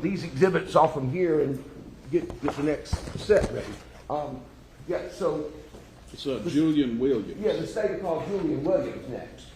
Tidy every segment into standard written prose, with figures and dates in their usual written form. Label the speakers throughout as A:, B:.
A: these exhibits off from here and get the next set ready. Yeah, so.
B: It's Julian Williams.
A: Yeah, the state called Julian Williams next.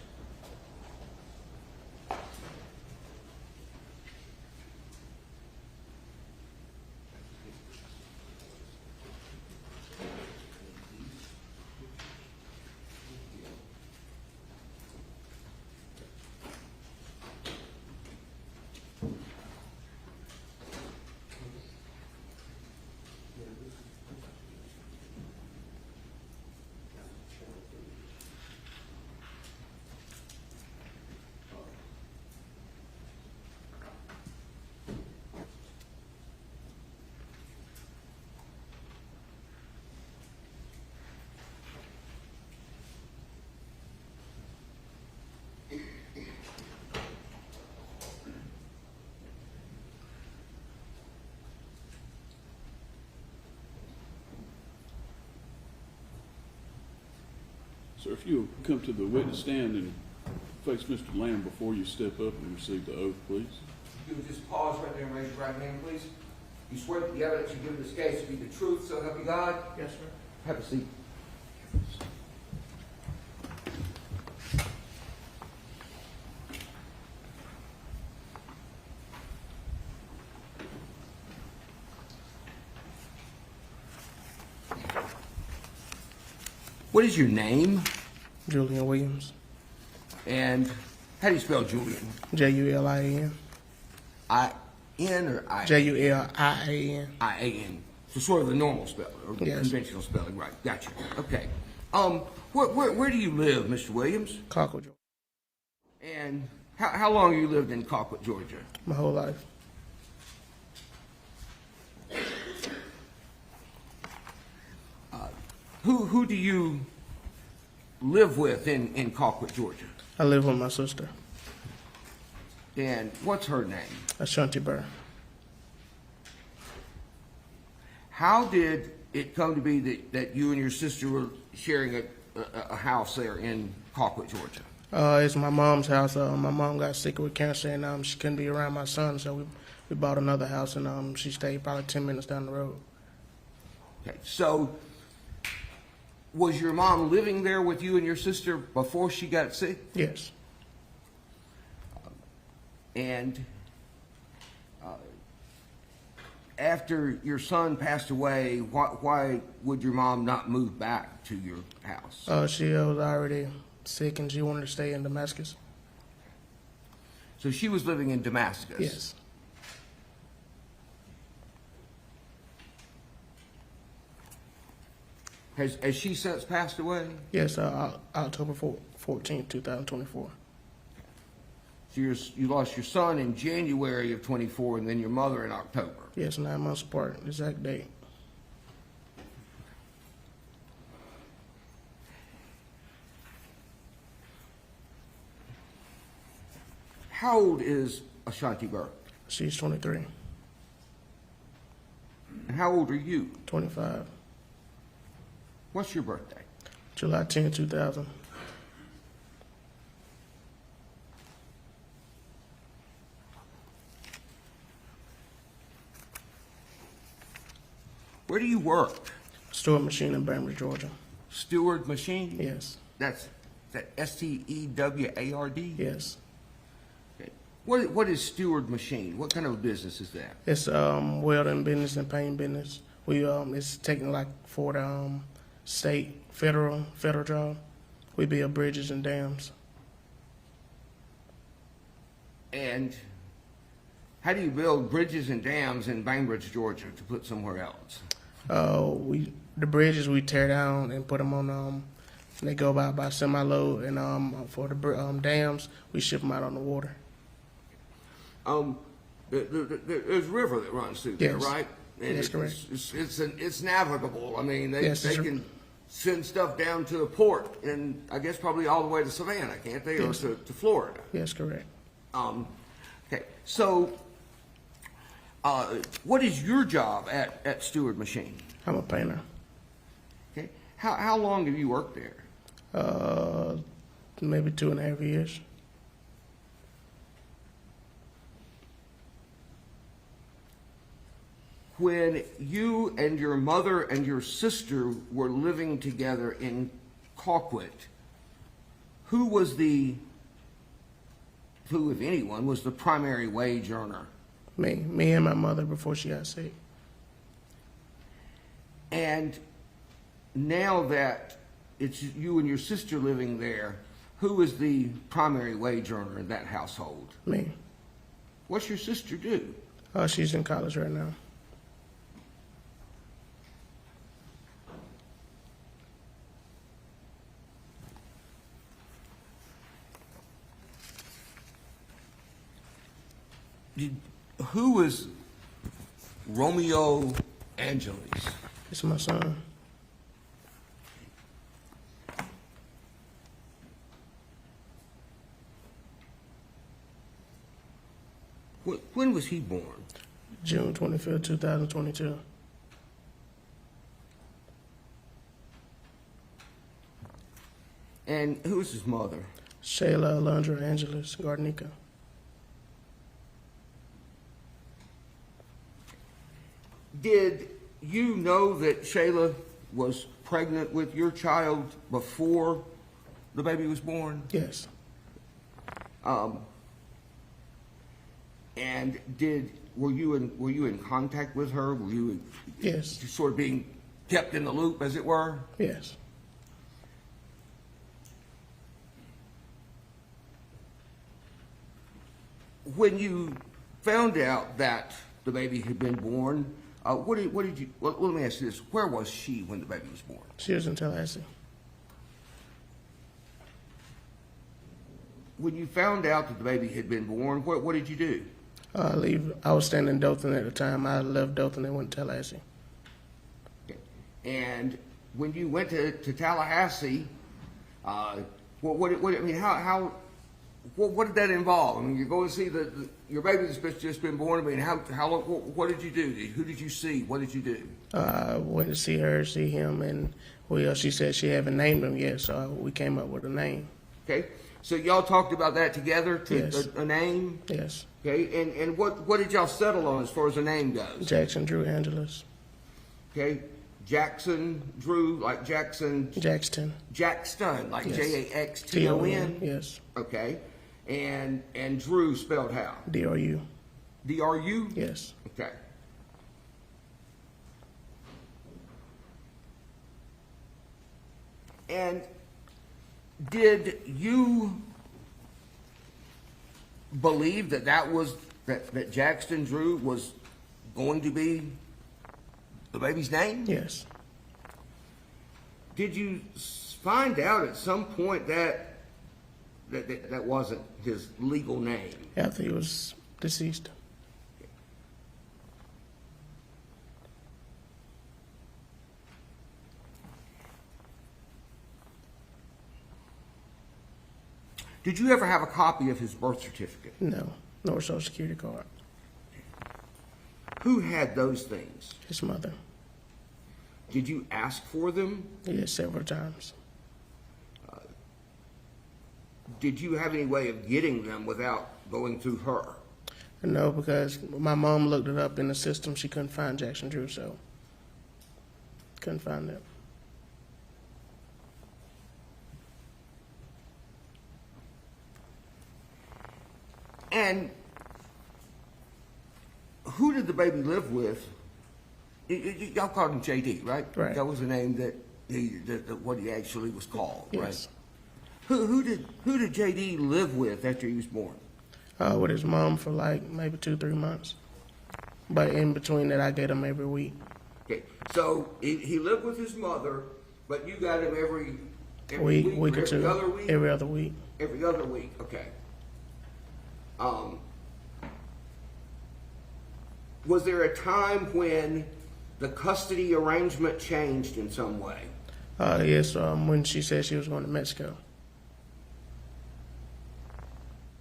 B: Sir, if you'll come to the witness stand and face Mr. Lamb before you step up and receive the oath, please.
A: You would just pause right there and raise your right hand, please. You swear that the evidence you give in this case to be the truth, so help you God?
C: Yes, sir.
A: Have a seat. What is your name?
C: Julian Williams.
A: And how do you spell Julian?
C: Julian.
A: I-N or I?
C: Julian.
A: I-A-N. So sort of the normal spelling, or the
C: Yes.
A: conventional spelling, right? Gotcha. Okay. Where do you live, Mr. Williams?
C: Colquitt, Georgia.
A: And how long have you lived in Colquitt, Georgia?
C: My whole life.
A: Who do you live with in Colquitt, Georgia?
C: I live with my sister,
A: And what's her name?
C: Ashanti Burr.
A: How did it come to be that you and your sister were sharing a house there in Colquitt, Georgia?
C: It's my mom's house. My mom got sick with cancer, and she couldn't be around my son, so we bought another house, and she stayed probably 10 minutes down the road.
A: Okay, so was your mom living there with you and your sister before she got sick?
C: Yes.
A: And after your son passed away, why would your mom not move back to your house?
C: She was already sick, and she wanted to stay in Damascus.
A: So she was living in Damascus?
C: Yes.
A: Has she since passed away?
C: Yes, October 14th, 2024.
A: So you lost your son in January of 24 and then your mother in October.
C: Yes, 9 months apart, exact date.
A: How old is Ashanti Burr?
C: She's 23.
A: And how old are you?
C: 25.
A: What's your birthday?
C: July 10, 2000.
A: Where do you work?
C: Stewart Machine in Bainbridge, Georgia.
A: Steward Machine?
C: Yes.
A: That's Steward?
C: Yes.
A: Okay. What is Steward Machine? What kind of a business is that?
C: It's welding business and paint business. We it's taking like for the state, federal job. We build bridges and dams.
A: And how do you build bridges and dams in Bainbridge, Georgia, to put somewhere else?
C: The bridges we tear down and put them on. They go by semi-load, and for the dams we ship them out on the water.
A: There's a river that runs through there,
C: Yes.
A: right? And
C: That's correct.
A: It's navigable. I mean, they
C: Yes,
A: can send stuff down to the port, and I guess probably all the way to Savannah, can't they,
C: Yes.
A: or to Florida?
C: Yes, correct.
A: Okay, so what is your job at Steward Machine?
C: I'm a painter.
A: Okay, how long have you worked there?
C: Maybe 2.5 years.
A: when you and your mother and your sister were living together in Colquitt, who, if anyone, was the primary wage earner?
C: Me and my mother before she got sick.
A: And now that it's you and your sister living there, who is the primary wage earner in that household?
C: Me.
A: What's your sister do?
C: She's in college right now.
A: Who is Romeo Angeles?
C: It's my son.
A: When was he born?
C: June 25th, 2022.
A: And who is his mother?
C: Shayla Alondra Angeles Garnica.
A: Did you know that Shayla was pregnant with your child before the baby was born?
C: Yes.
A: And were you in contact with her? Were you
C: Yes.
A: sort of being kept in the loop, as it were?
C: Yes.
A: When you found out that the baby had been born, what did you? Well, let me ask you this: where was she when the baby was born?
C: She was in Tallahassee.
A: When you found out that the baby had been born, what did you do?
C: I was staying in Dothan at the time. I left Dothan and went to Tallahassee.
A: Okay. And when you went to Tallahassee, what did that involve? I mean, you go and see your baby that's just been born. I mean, what did you do? Who did you see? What did you do?
C: I went to see her, see him, and she said she haven't named him yet, so we came up with a name.
A: Okay. So y'all talked about that together,
C: Yes.
A: a name?
C: Yes.
A: Okay, and what did y'all settle on as far as the name goes?
C: Jackson Drew Angeles.
A: Okay, Jackson Drew, like Jackson.
C: Jackson.
A: Jackson, like
C: Yes.
A: Jaxton.
C: Yes.
A: Okay, and Drew spelled how?
C: DRU.
A: DRU.
C: Yes.
A: Okay. And did you believe that that Jackson Drew was going to be the baby's name?
C: Yes.
A: Did you find out at some point that wasn't his legal name?
C: After he was deceased.
A: Did you ever have a copy of his birth certificate?
C: No. Nor Social Security card.
A: Who had those things?
C: His mother.
A: Did you ask for them?
C: Yes, several times.
A: Did you have any way of getting them without going through her?
C: No, because my mom looked it up in the system. She couldn't find Jackson Drew, so couldn't find it.
A: And who did the baby live with? Y'all called him JD, right?
C: Right.
A: That was the name that what he actually was called,
C: Yes.
A: right? Who did JD live with after he was born?
C: With his mom for like maybe 2-3 months. But in between that, I get him every week.
A: Okay, so he lived with his mother, but you got him every
C: Week or two.
A: every other week?
C: Every other week.
A: Every other week, okay. Was there a time when the custody arrangement changed in some way?
C: Yes, when she said she was going to Mexico.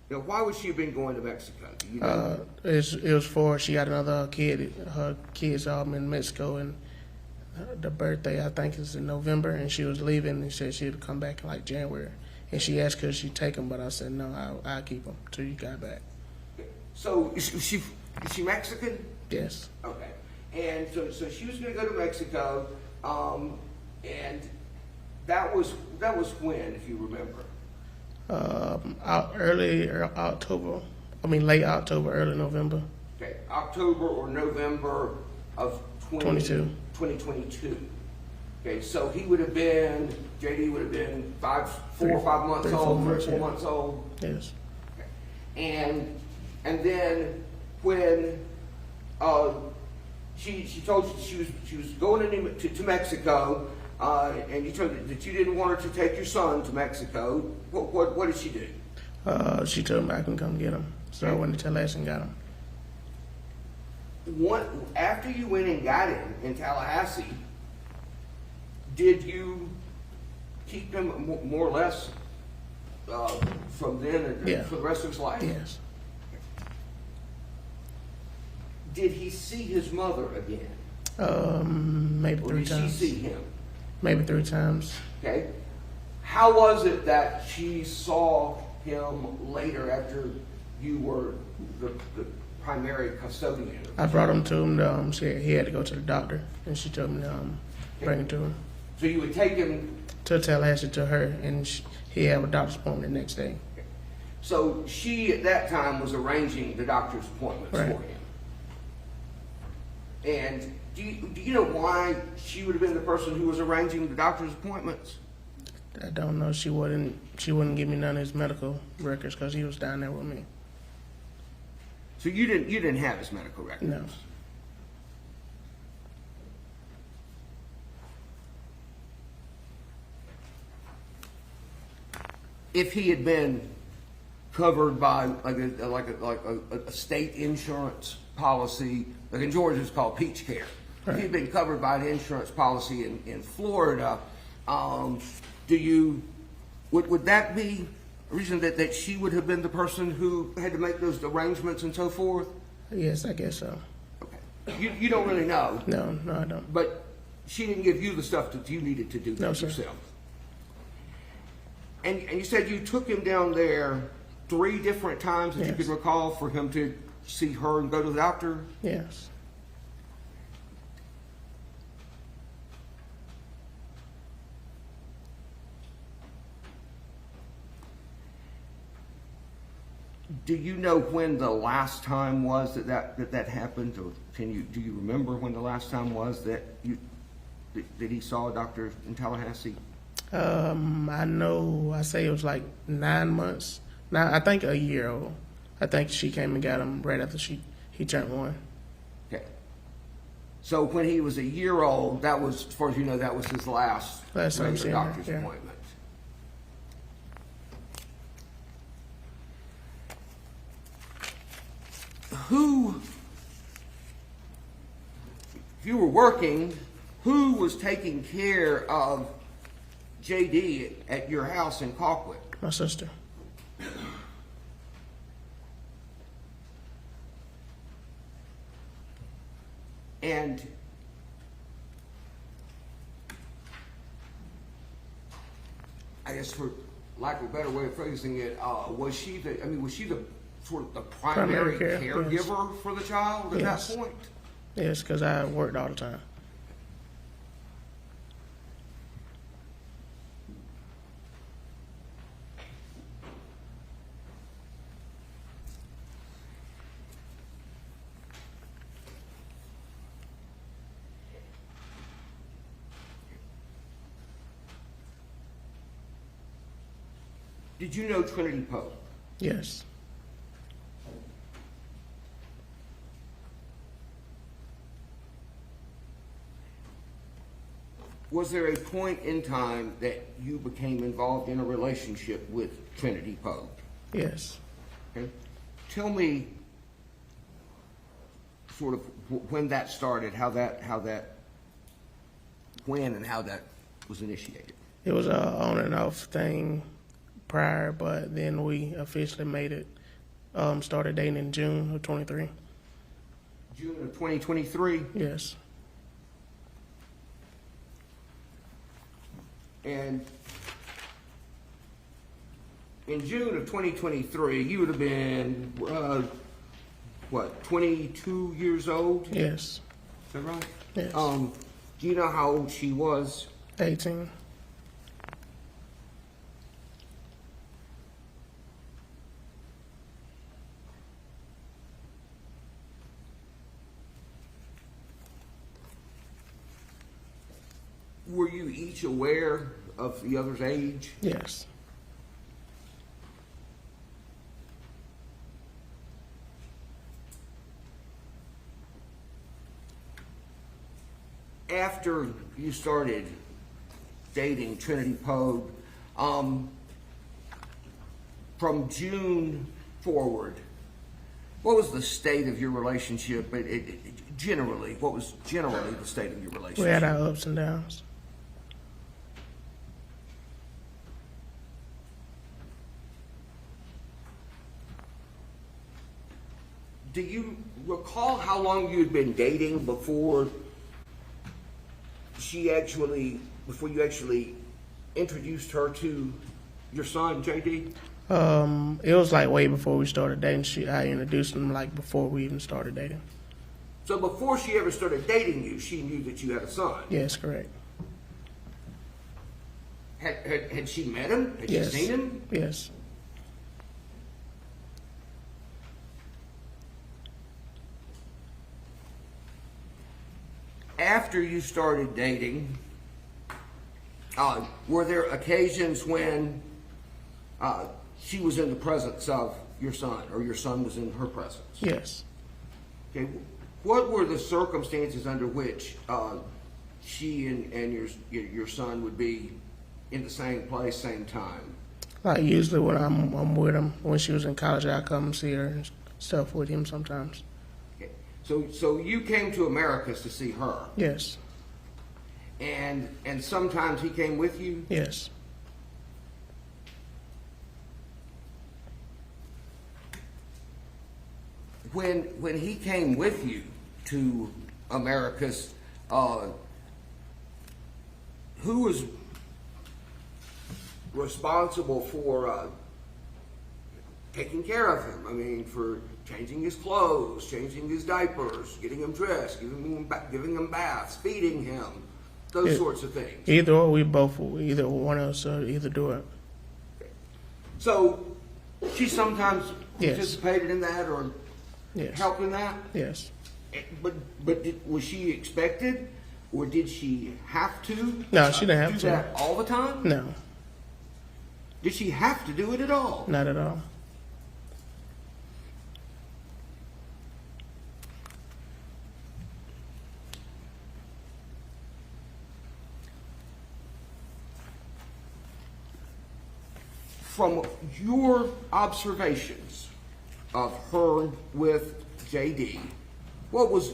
A: Now, why would she have been going to Mexico? Do you know?
C: It was for she got another kid. Her kids all in Mexico, and the birthday I think is in November, and she was leaving and said she'd come back in like January. And she asked could she take them, but I said no, I'll keep them till you got back.
A: So is she Mexican?
C: Yes.
A: Okay. And so she was going to go to Mexico, and that was when, if you remember.
C: Late October, early November.
A: Okay, October or November of 2022. Okay, so he would have been, JD would have been 4 or 5 months old, 3 or 4 months old.
C: Yes.
A: Okay. And then when she told you she was going to Mexico, and you told her that you didn't want her to take your son to Mexico, what did she do?
C: She told me I can come get him, so I went to Tallahassee and got him.
A: After you went and got him in Tallahassee, did you keep him more or less from then and for the rest of his life?
C: Yes.
A: Did he see his mother again?
C: Maybe 3 times.
A: Or did she see him?
C: Maybe 3 times.
A: Okay. How was it that she saw him later after you were the primary custodian?
C: I brought him to him. He had to go to the doctor, and she told me to bring him to him.
A: So you would take him
C: to Tallahassee to her, and he had a doctor's appointment the next day.
A: So she at that time was arranging the doctor's appointments for him. And do you know why she would have been the person who was arranging the doctor's appointments?
C: I don't know. She wouldn't give me none of his medical records because he was down there with me.
A: So you didn't have his medical records?
C: No.
A: If he had been covered by like a state insurance policy, like in Georgia it's called Peach Care. Right. If he had been covered by an insurance policy in Florida, would that be a reason that she would have been the person who had to make those arrangements and so forth?
C: Yes, I guess so.
A: Okay. You don't really know?
C: No, I don't.
A: But she didn't give you the stuff that you needed to do yourself? And you said you took him down there 3 different times that you could recall for him to see her and go to the doctor?
C: Yes.
A: Do you know when the last time was that happened, or do you remember when the last time was that he saw a doctor in Tallahassee?
C: I know. I say it was like 9 months. Now I think a year old. I think she came and got him right after he turned 1.
A: Okay. So when he was a year old, that was, as far as you know, that was his last
C: time
A: doctor's appointment. If you were working, who was taking care of JD at your house in Colquitt?
C: My sister.
A: And I guess, for lack of a better way of phrasing it, was she the sort of the primary caregiver for the child at that point?
C: Yes, because I worked all the time.
A: Did you know Trinity Poague?
C: Yes.
A: Was there a point in time that you became involved in a relationship with Trinity Poague?
C: Yes.
A: Okay. Tell me sort of when that started, when and how that was initiated.
C: It was a on and off thing prior, but then we officially made it, started dating in June of 23.
A: June of 2023?
C: Yes.
A: And in June of 2023, you would have been, 22 years old?
C: Yes.
A: that right?
C: Yes.
A: Do you know how old she was?
C: 18.
A: Were you each aware of the other's age?
C: Yes.
A: After you started dating Trinity Poague, from June forward, what was the state of your relationship? Generally, what was generally the state of your relationship?
C: We had our ups and downs.
A: Do you recall how long you had been dating before you actually introduced her to your son, JD?
C: It was like way before we started dating. I introduced him like before we even started dating.
A: So before she ever started dating you, she knew that you had a son.
C: Yes, correct.
A: Had she met him? Had
C: Yes.
A: you seen him?
C: Yes.
A: After you started dating, were there occasions when she was in the presence of your son, or your son was in her presence?
C: Yes.
A: Okay. What were the circumstances under which she and your son would be in the same place, same time?
C: Like usually when I'm with him, when she was in college, I come and see her and stuff with him sometimes.
A: Okay. So you came to Americus to see her,
C: Yes.
A: and sometimes he came with you.
C: Yes.
A: When he came with you to Americus, who was responsible for taking care of him? I mean, for changing his clothes, changing his diapers, getting him dressed, giving him baths, feeding him, those sorts of things.
C: Either or, either one of us either do it.
A: So she sometimes
C: Yes.
A: participated in that or
C: Yes.
A: helped in that?
C: Yes.
A: But was she expected, or did she have to?
C: No, she didn't have
A: do
C: to.
A: that all the time.
C: No,
A: Did she have to do it at all?
C: not at all.
A: From your observations of her with JD, what was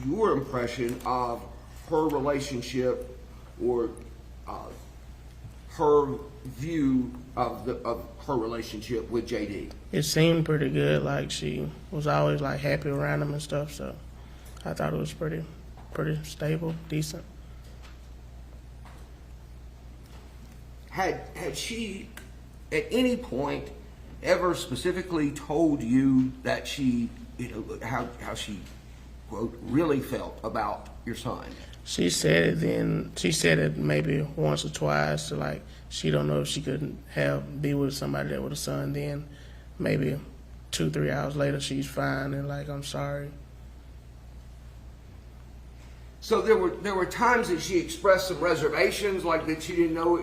A: your impression of her relationship, or her view of her relationship with JD?
C: It seemed pretty good. Like she was always like happy around him and stuff. So I thought it was pretty stable, decent.
A: Had she at any point ever specifically told you that she, how she, quote, really felt about your son?
C: She said it then. She said it maybe once or twice. So like she don't know if she could be with somebody that with a son. Then maybe 2-3 hours later she's fine and like, I'm sorry.
A: So there were times that she expressed some reservations, like that she didn't know.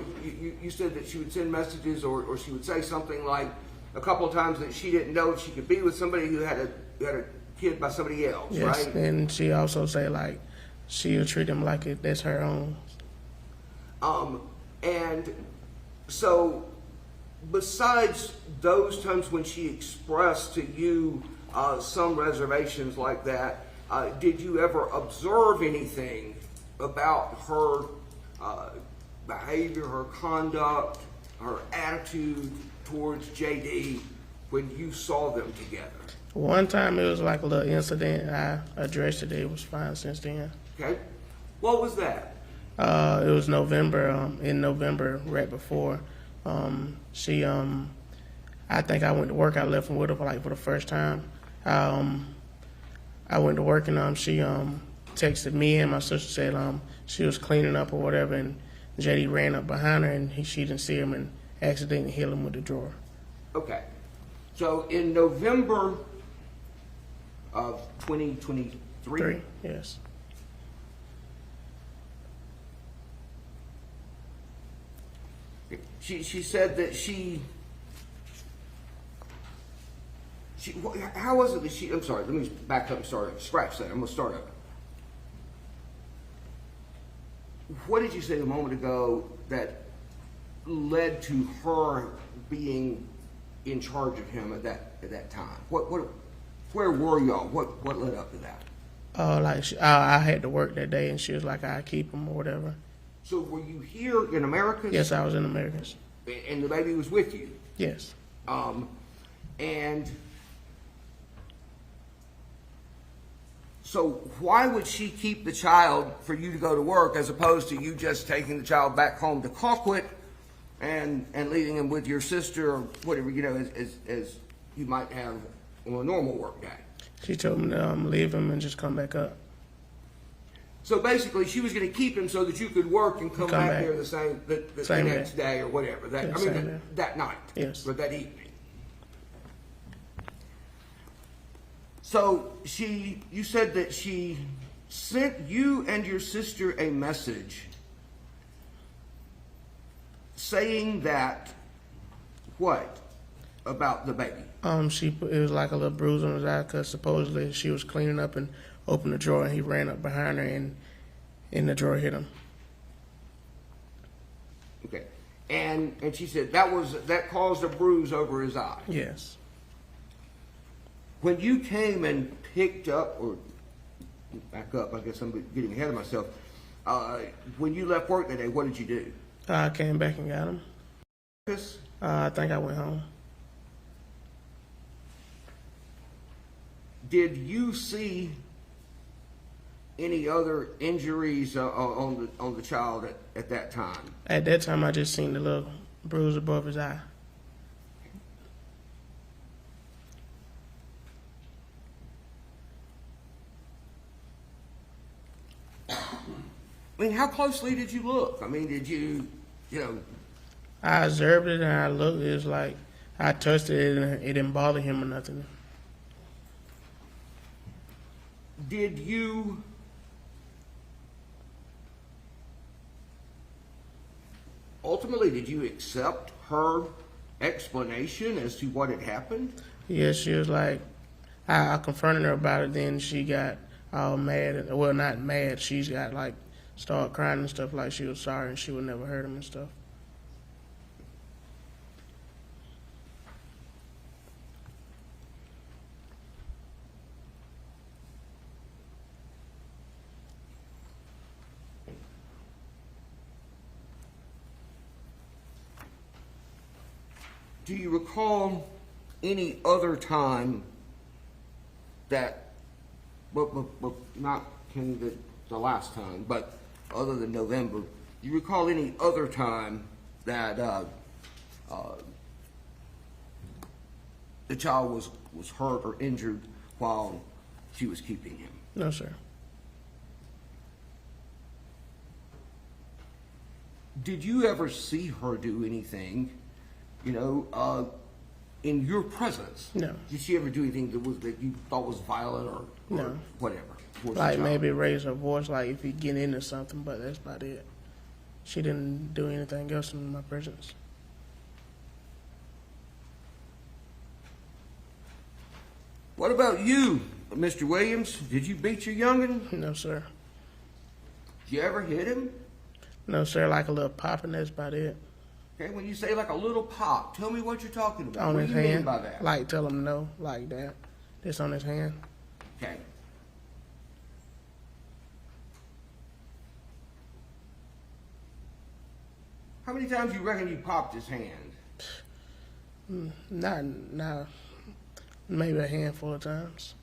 A: You said that she would send messages, or she would say something like a couple of times that she didn't know if she could be with somebody who had a kid by somebody else,
C: Yes.
A: right?
C: And she also say like she'll treat him like that's her own.
A: And so besides those times when she expressed to you some reservations like that, did you ever observe anything about her behavior, her conduct, her attitude towards JD when you saw them together?
C: One time it was like a little incident. I addressed it. It was fine since then.
A: Okay. What was that?
C: It was November. In November, right before, she. I think I went to work. I left with her for the first time. I went to work and she texted me and my sister, said she was cleaning up or whatever, and JD ran up behind her, and she didn't see him and accidentally hit him with the drawer.
A: Okay. So in November of 2023,
C: Yes.
A: she said that how was it that I'm sorry, let me back up and scratch that. I'm going to start over. What did you say a moment ago that led to her being in charge of him at that time? Where were y'all? What led up to that?
C: I had to work that day, and she was like, "I keep him" or whatever.
A: So were you here in Americus?
C: Yes, I was in Americus.
A: And the baby was with you?
C: Yes.
A: And so why would she keep the child for you to go to work as opposed to you just taking the child back home to Colquitt and leaving him with your sister or whatever, as you might have on a normal work day?
C: She told me to leave him and just come back up.
A: So basically, she was going to keep him so that you could work and come back there the next day or whatever. That night.
C: Yes.
A: Or that evening. So you said that she sent you and your sister a message saying that what about the baby?
C: It was like a little bruise on his eye because supposedly she was cleaning up and opened the drawer, and he ran up behind her and in the drawer hit him.
A: Okay. And she said that caused a bruise over his eye.
C: Yes.
A: When you came and picked up, or back up, I guess I'm getting ahead of myself. When you left work that day, what did you do?
C: I came back and got him.
A: Yes.
C: I think I went home.
A: Did you see any other injuries on the child at that time?
C: At that time, I just seen the little bruise above his eye.
A: I mean, how closely did you look? I mean, did you
C: I observed it and I looked. It was like I touched it and it didn't bother him or nothing.
A: Did you accept her explanation as to what had happened?
C: Yes, she was like, I confronted her about it. Then she got all mad. Well, not mad. She's got started crying and stuff like she was sorry and she would never hurt him and stuff.
A: Do you recall any other time that, well not the last time, but other than November, do you recall any other time that the child was hurt or injured while she was keeping him?
C: No, sir.
A: Did you ever see her do anything, in your presence?
C: No.
A: Did she ever do anything that you thought was violent or
C: No.
A: whatever?
C: Like maybe raise her voice, like if you get into something, but that's about it. She didn't do anything else in my presence.
A: What about you, Mr. Williams? Did you beat your youngin?
C: No, sir.
A: Did you ever hit him?
C: No, sir. Like a little pop, and that's about it.
A: Okay, when you say like a little pop, tell me what you're talking about.
C: On
A: What
C: his
A: do you mean
C: hand.
A: by that?
C: Like tell him no, like that. Just on his hand.
A: Okay. How many times you reckon you popped his hand?
C: Not maybe a handful of times.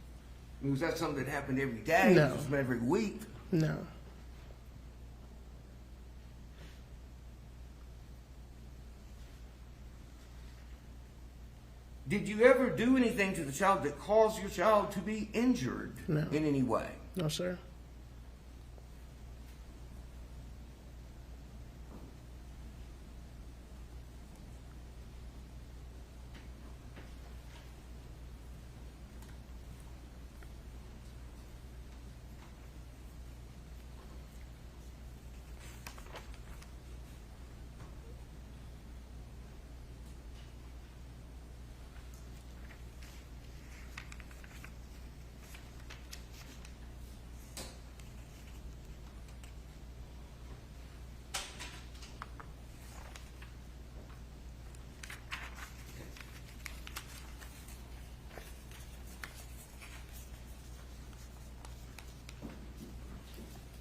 A: I mean, was that something that happened every day?
C: No.
A: Was it every week?
C: No.
A: Did you ever do anything to the child that caused your child to be injured
C: No.
A: in any way?
C: No, sir.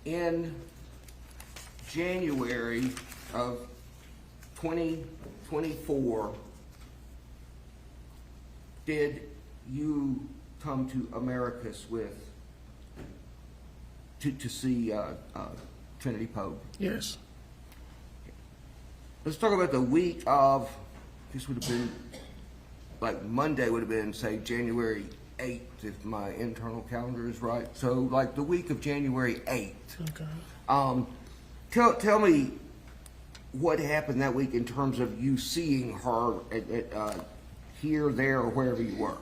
A: in January of 2024, did you come to Americus to see Trinity Poague?
C: Yes.
A: Let's talk about the week of, this would have been, like Monday would have been, say, January 8th, if my internal calendar is right. So, like the week of January 8th.
C: Okay.
A: Tell me what happened that week in terms of you seeing her at here, there, or wherever you were.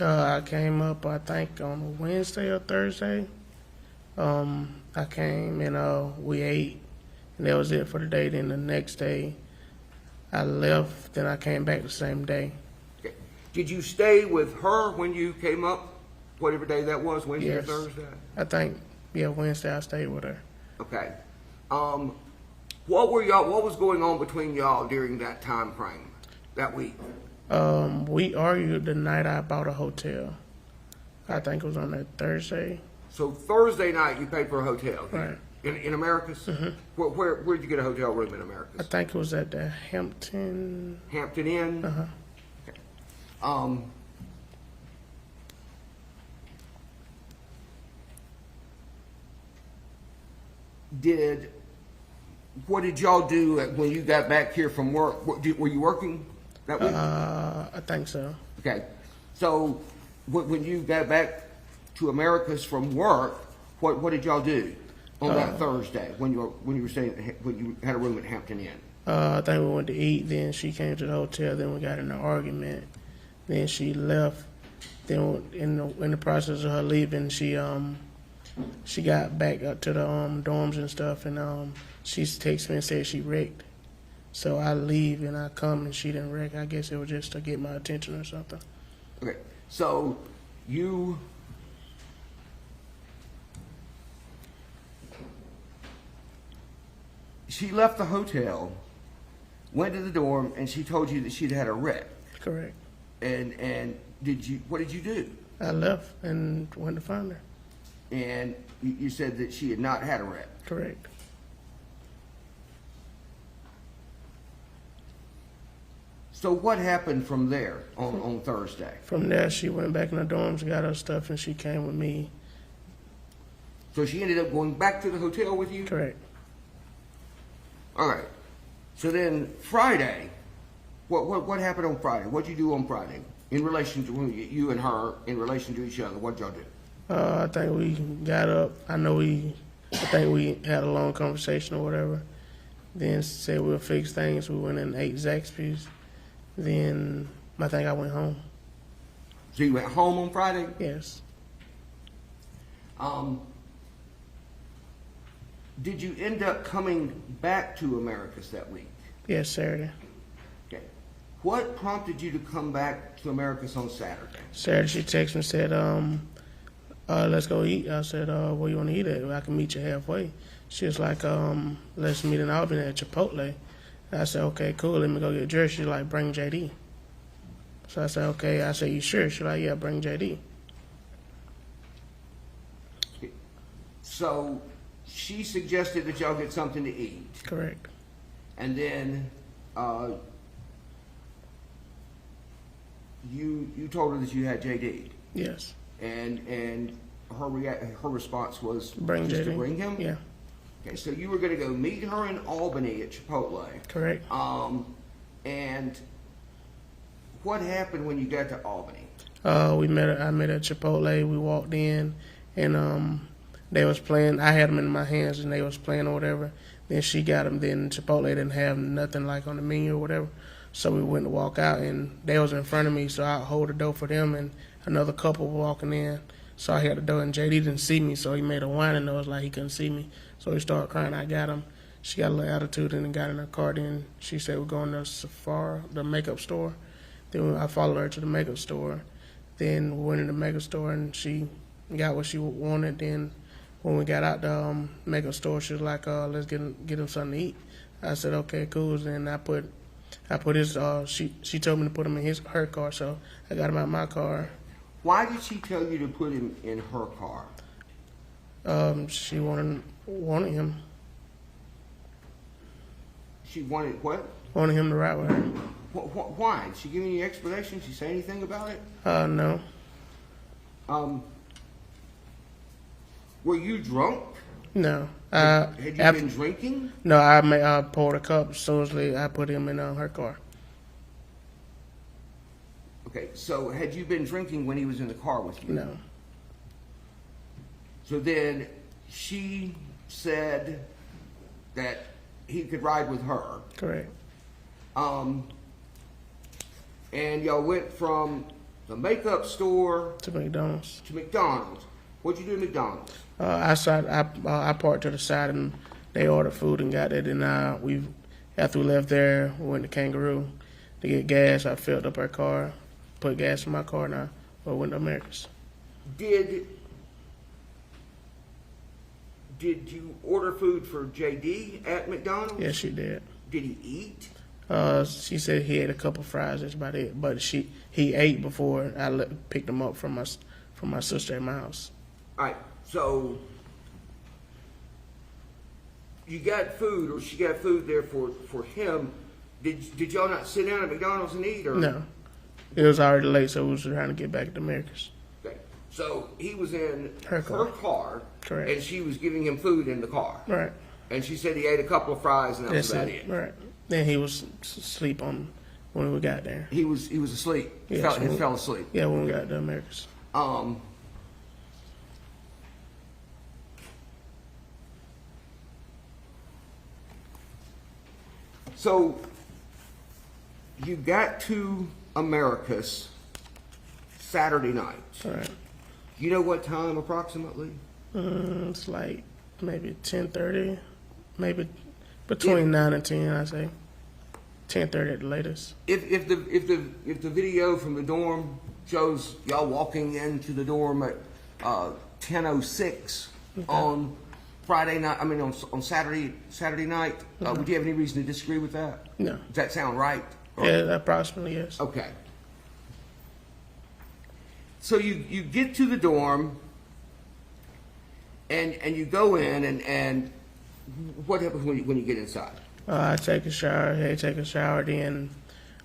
C: I came up, I think, on a Wednesday or Thursday. I came and we ate, and that was it for the day. Then the next day, I left. Then I came back the same day.
A: Okay. Did you stay with her when you came up, whatever day that was, Wednesday
C: Yes.
A: or Thursday?
C: I think, yeah, Wednesday I stayed with her.
A: Okay. What was going on between y'all during that time frame, that week?
C: We argued the night I bought a hotel. I think it was on that Thursday.
A: So Thursday night you paid for a hotel
C: Right.
A: in Americus. Where'd you get a hotel room in Americus?
C: I think it was at the Hampton.
A: Hampton Inn.
C: Uh-huh.
A: Okay. What did y'all do when you got back here from work? Were you working that week?
C: I think so.
A: Okay. So when you got back to Americus from work, what did y'all do on that Thursday when you were staying, when you had a room at Hampton Inn?
C: I think we went to eat. Then she came to the hotel. Then we got in an argument. Then she left. Then in the process of her leaving, she got back up to the dorms and stuff, and she texted me and said she wrecked. So I leave and I come and she didn't wreck. I guess it was just to get my attention or something.
A: Okay. So she left the hotel, went to the dorm, and she told you that she'd had a wreck.
C: Correct.
A: And what did you do?
C: I left and went to find her.
A: And you said that she had not had a wreck.
C: Correct.
A: So what happened from there on Thursday?
C: From there, she went back in the dorms, got her stuff, and she came with me.
A: So she ended up going back to the hotel with you?
C: Correct.
A: All right. So then Friday, what happened on Friday? What'd you do on Friday in relation to you and her, in relation to each other? What'd y'all do?
C: I think we got up. I think we had a long conversation or whatever. Then said we'll fix things. We went and ate Zaxby's. Then I think I went home.
A: So you went home on Friday?
C: Yes.
A: Did you end up coming back to Americus that week?
C: Yes, Saturday.
A: Okay. What prompted you to come back to Americus on Saturday?
C: Saturday she texted me and said, let's go eat. I said, where you want to eat at? I can meet you halfway. She was like, let's meet in Albany at Chipotle. I said, okay, cool, let me go get dressed. She's like, bring JD. So I said, okay. I said, you sure? She's like, yeah, bring JD.
A: So she suggested that y'all get something to eat.
C: Correct.
A: And then you told her that you had JD.
C: Yes.
A: And her response was
C: Bring
A: just
C: JD.
A: to bring him?
C: Yeah.
A: Okay, so you were going to go meet her in Albany at Chipotle.
C: Correct.
A: And what happened when you got to Albany?
C: I met at Chipotle. We walked in, and they was playing. I had them in my hands, and they was playing or whatever. Then she got them. Then Chipotle didn't have nothing like on the menu or whatever. So we went to walk out, and they was in front of me. So I hold the door for them, and another couple walking in. So I had the door, and JD didn't see me, so he made a whining noise like he couldn't see me. So he started crying. I got him. She got a little attitude and then got in her car. Then she said we're going to Sephora, the makeup store. Then I followed her to the makeup store. Then we went in the makeup store and she got what she wanted. Then when we got out the makeup store, she was like, "Let's get him something to eat." I said, "Okay, cool." Then I put his. She told me to put him in her car, so I got him out of my car.
A: Why did she tell you to put him in her car?
C: She wanted him.
A: She wanted what?
C: Wanted him to ride with her.
A: Why? Did she give any explanation? Did she say anything about it?
C: No.
A: Were you drunk?
C: No.
A: Had you been drinking?
C: No, I poured a cup. Supposedly, I put him in her car.
A: Okay, so had you been drinking when he was in the car with you?
C: No.
A: So then she said that he could ride with her.
C: Correct.
A: And y'all went from the makeup store
C: To McDonald's.
A: to McDonald's. What'd you do at McDonald's?
C: I parked to the side and they ordered food and got it. And after we left there, we went to Kangaroo to get gas. I filled up our car, put gas in my car, and I went to Americus.
A: Did you order food for JD at McDonald's?
C: Yes, she did.
A: Did he eat?
C: She said he ate a couple fries. That's about it. But he ate before I picked him up from my sister at my house.
A: All right, so you got food, or she got food there for him. Did y'all not sit down at McDonald's and eat? Or?
C: No, it was already late, so we was trying to get back to Americus.
A: Okay, so he was in
C: Her car. Correct.
A: And she was giving him food in the car.
C: Right.
A: And she said he ate a couple of fries, and that was about it.
C: Right. Then he was asleep when we got there.
A: He was asleep. He
C: Yes,
A: fell asleep.
C: Yeah, when we got to Americus.
A: So you got to Americus Saturday night.
C: Right.
A: You know what time approximately?
C: It's like maybe 10:30, maybe between 9 and 10. I say 10:30 at the latest.
A: If the video from the dorm shows y'all walking into the dorm at 10:06 on Friday night, I mean on Saturday night, would you have any reason to disagree with that?
C: No.
A: Does that sound right? Or-
C: Yeah, approximately, yes.
A: Okay. So you get to the dorm and you go in and what happens when you get inside?
C: I take a shower. Then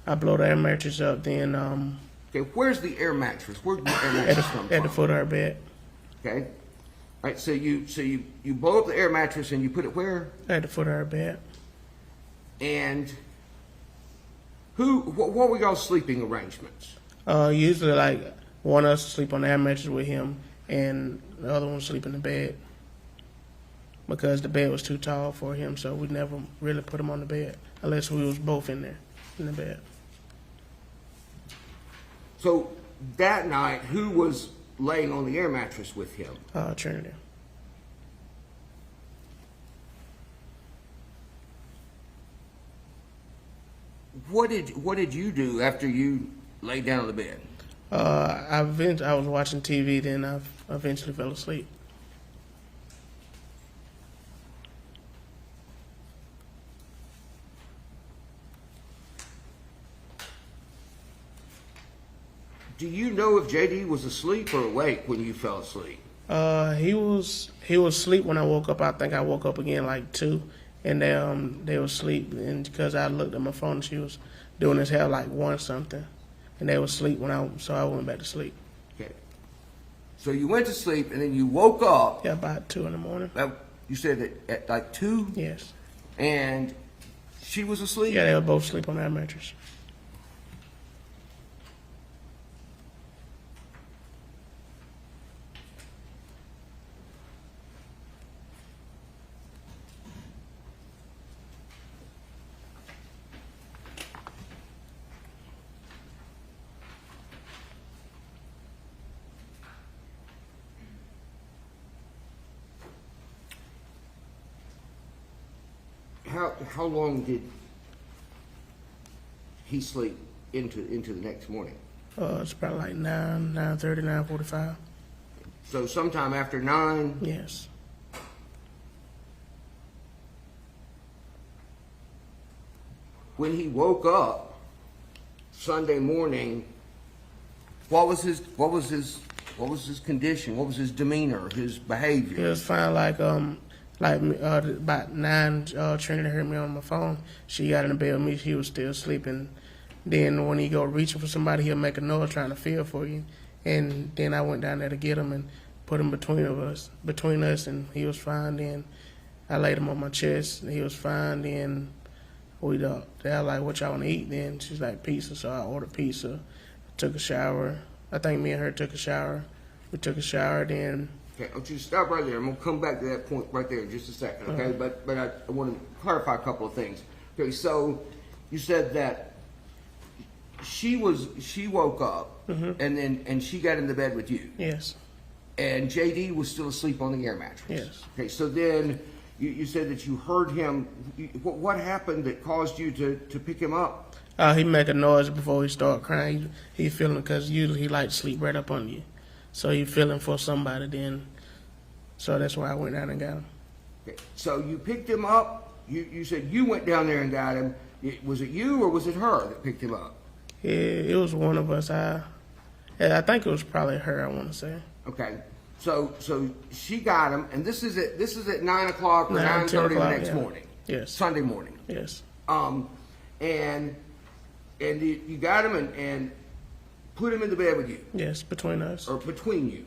C: I blow the air mattress up. Then
A: Okay, where's the air mattress? Where's the air mattress come from?
C: at the foot of our bed.
A: Okay. All right, so you blow up the air mattress and you put it where?
C: At the foot of our bed.
A: And what were y'all's sleeping arrangements?
C: Usually, like, one of us sleep on the air mattress with him, and the other one sleep in the bed. Because the bed was too tall for him, so we never really put him on the bed unless we was both in there in the bed.
A: So that night, who was laying on the air mattress with him?
C: Trinity.
A: What did you do after you laid down on the bed?
C: I was watching TV, then I eventually fell asleep.
A: Do you know if JD was asleep or awake when you fell asleep?
C: He was asleep when I woke up. I think I woke up again like 2, and they were asleep. And because I looked at my phone, she was doing his hair like 1 something, and they were asleep so I went back to sleep.
A: Okay. So you went to sleep and then you woke up.
C: Yeah, about 2 in the morning.
A: You said that at like 2,
C: Yes.
A: and she was asleep.
C: Yeah, they were both asleep on that mattress.
A: How long did he sleep into the next morning?
C: It's probably like 9:30, 9:45.
A: So sometime after 9.
C: Yes.
A: When he woke up Sunday morning, what was his What was his condition? What was his demeanor, his behavior?
C: He was fine. About 9, Trinity heard me on my phone. She got in the bed with me. He was still sleeping. Then when he go reaching for somebody, he'll make a noise trying to feel for you. And then I went down there to get him and put him between us, and he was fine. Then I laid him on my chest, and he was fine. Then they were like, "What y'all want to eat?" Then she's like, "Pizza." So I ordered pizza. Took a shower. I think me and her took a shower. We took a shower. Then.
A: Okay, I want you to stop right there. I'm gonna come back to that point right there in just a second. Okay, but I want to clarify a couple of things. Okay, so you said that she woke up and she got into bed with you.
C: Yes.
A: And JD was still asleep on the air mattress.
C: Yes.
A: Okay, so then you said that you heard him. What happened that caused you to pick him up?
C: He make a noise before he start crying. He feeling, because usually he like to sleep right up on you, so he feeling for somebody. Then, so that's why I went down and got him.
A: Okay, so you picked him up. You said you went down there and got him. Was it you or was it her that picked him up?
C: It was one of us. I think it was probably her. I want to say.
A: Okay, so she got him, and this is at 9 o'clock or 9:30 the next morning.
C: Yes.
A: Sunday morning.
C: Yes.
A: And you got him and put him in the bed with you.
C: Yes, between us.
A: Or between you.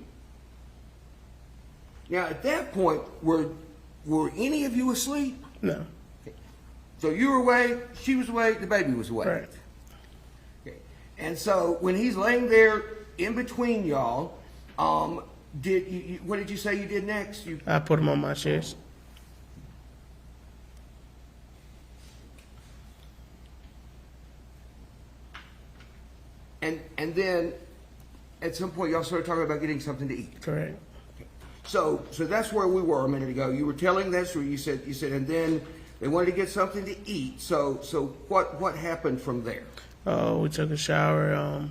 A: Now at that point, were any of you asleep?
C: No.
A: So you were awake, she was awake, the baby was awake.
C: Right.
A: Okay. And so when he's laying there in between y'all, what did you say you did next?
C: I put him on my chest.
A: And then at some point y'all started talking about getting something to eat.
C: Correct.
A: So that's where we were a minute ago. You were telling that story. You said, and then they wanted to get something to eat. So what happened from there?
C: We took a shower,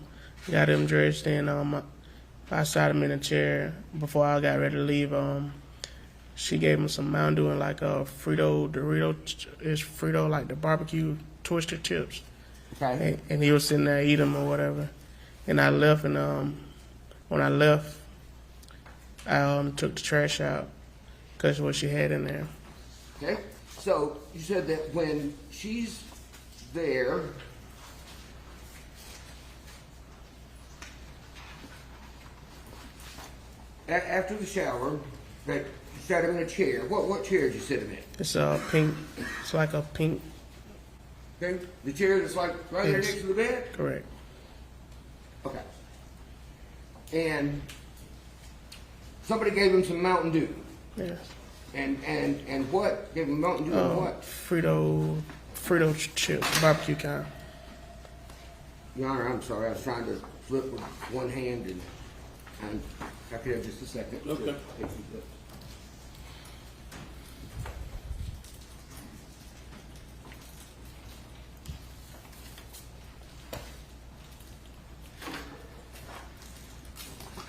C: got him dressed, and I sat him in a chair before I got ready to leave. She gave him some Mountain Dew and like a Dorito, like the barbecue twisted chips.
A: Okay.
C: And he was sitting there eating them or whatever. And I left, and when I left, I took the trash out because of what she had in there.
A: Okay. So you said that when she's there, after the shower, that you sat him in a chair. What chair did you sit him in?
C: It's pink. It's like a pink.
A: Okay. The chair that's like right there
C: Yes.
A: next to the bed?
C: Correct.
A: Okay. And somebody gave him some Mountain Dew.
C: Yes.
A: And what? Gave him Mountain Dew and what?
C: Frito chips, barbecue kind.
A: Your Honor, I'm sorry. I was trying to flip with one hand and I could have just a second.
B: Okay.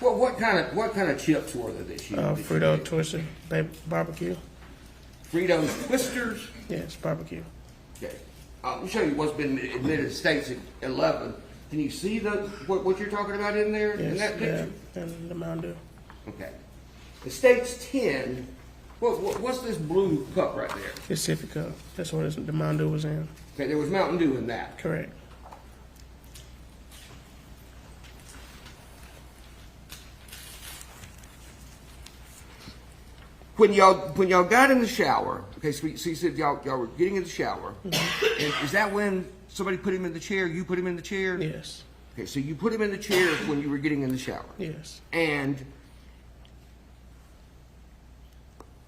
A: Well, what kind of chips were there that you?
C: Frito twisted barbecue.
A: Fritos Twisters.
C: Yes, barbecue.
A: Okay. I'll show you what's been admitted to states at 11. Can you see what you're talking about in there in that picture?
C: Yeah, and the Mountain Dew.
A: Okay. The state's 10. What's this blue cup right there?
C: Pacifica. That's what the Mountain Dew was in.
A: Okay, there was Mountain Dew in that.
C: Correct.
A: When y'all got in the shower, okay, so you said y'all were getting in the shower.
C: Mm-hmm.
A: And is that when somebody put him in the chair? You put him in the chair?
C: Yes.
A: Okay, so you put him in the chair when you were getting in the shower.
C: Yes.
A: And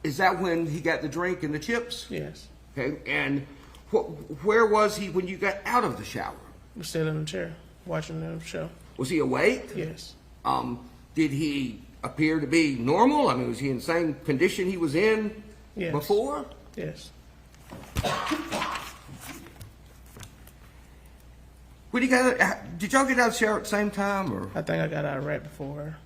A: is that when he got the drink and the chips?
C: Yes.
A: Okay, and where was he when you got out of the shower?
C: We're still in the chair watching the show.
A: Was he awake?
C: Yes.
A: Did he appear to be normal? I mean, was he in the same condition he was in
C: Yes.
A: before?
C: Yes.
A: Did y'all get out of the shower at the same time, or?
C: I think I got out right before her.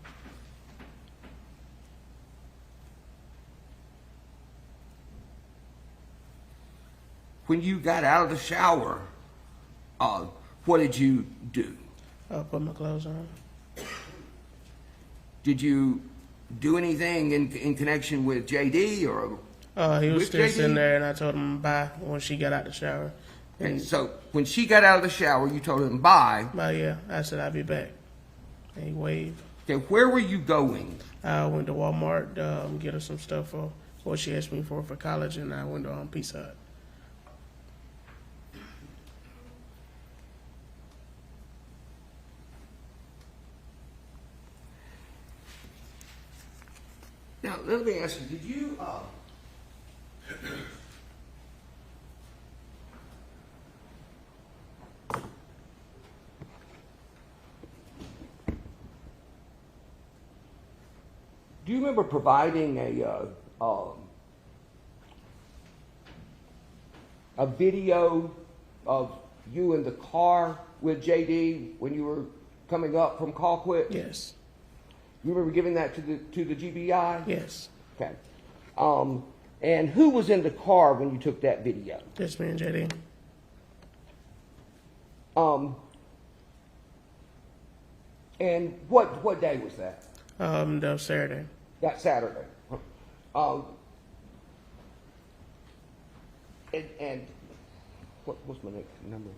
A: When you got out of the shower, what did you do?
C: I put my clothes on.
A: did you do anything in connection with JD or?
C: He was
A: With
C: still
A: JD?
C: sitting there, and I told him bye when she got out the shower.
A: And so when she got out of the shower, you told him bye.
C: But yeah, I said I'll be back. And he waved.
A: Okay, where were you going?
C: I went to Walmart get her some stuff for what she asked me for college, and I went to Pizza Hut.
A: Now, let me ask you, did you, do you remember providing a video of you in the car with JD when you were coming up from Colquitt?
C: Yes.
A: You remember giving that to the GBI?
C: Yes.
A: Okay. And who was in the car when you took that video?
C: Just me and JD.
A: And what day was that?
C: That was Saturday.
A: That Saturday. And what's my next number?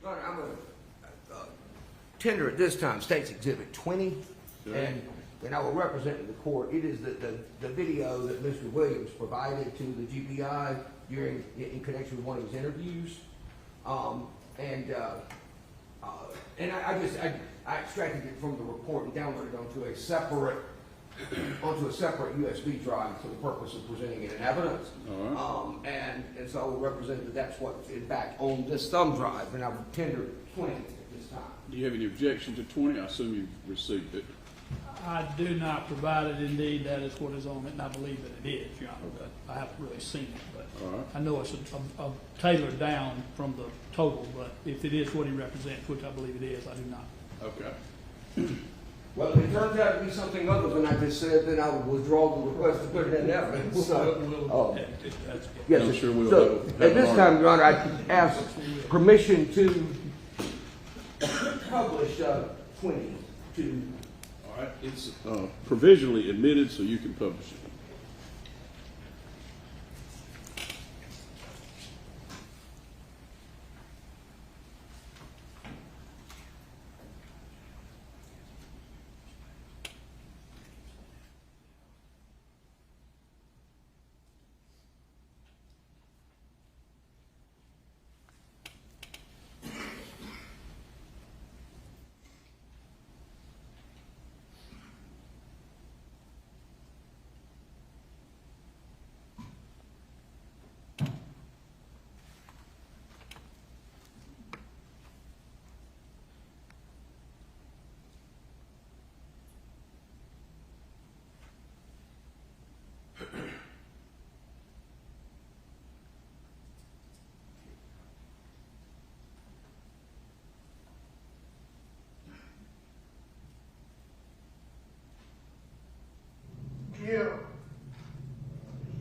A: Your Honor, I'm going to tender at this time State's Exhibit 20, and I will represent to the court. It is the video that Mr. Williams provided to the GBI in connection with one of his interviews, I extracted it from the report and downloaded it onto a separate USB drive for the purpose of presenting it in evidence.
B: All right.
A: And so I will represent that that's what's in fact on this thumb drive, and I will tender 20 at this time.
B: Do you have any objection to 20? I assume you've received it.
D: I do not provide it. Indeed, that is what is on it, and I believe that it is, Your Honor.
B: Okay.
D: I haven't really seen it, but
B: All right.
D: I know it's a tailored down from the total, but if it is what he represents, which I believe it is, I do not.
B: Okay.
A: Well, if it turns out to be something other than I just said, then I will withdraw the request to put it in evidence. So,
D: That's
A: yes,
B: I'm
A: sir.
B: sure we'll
A: So,
B: have
A: at this
B: an
A: time, Your Honor, I ask permission to publish 20 to.
B: All right. It's provisionally admitted, so you can publish it.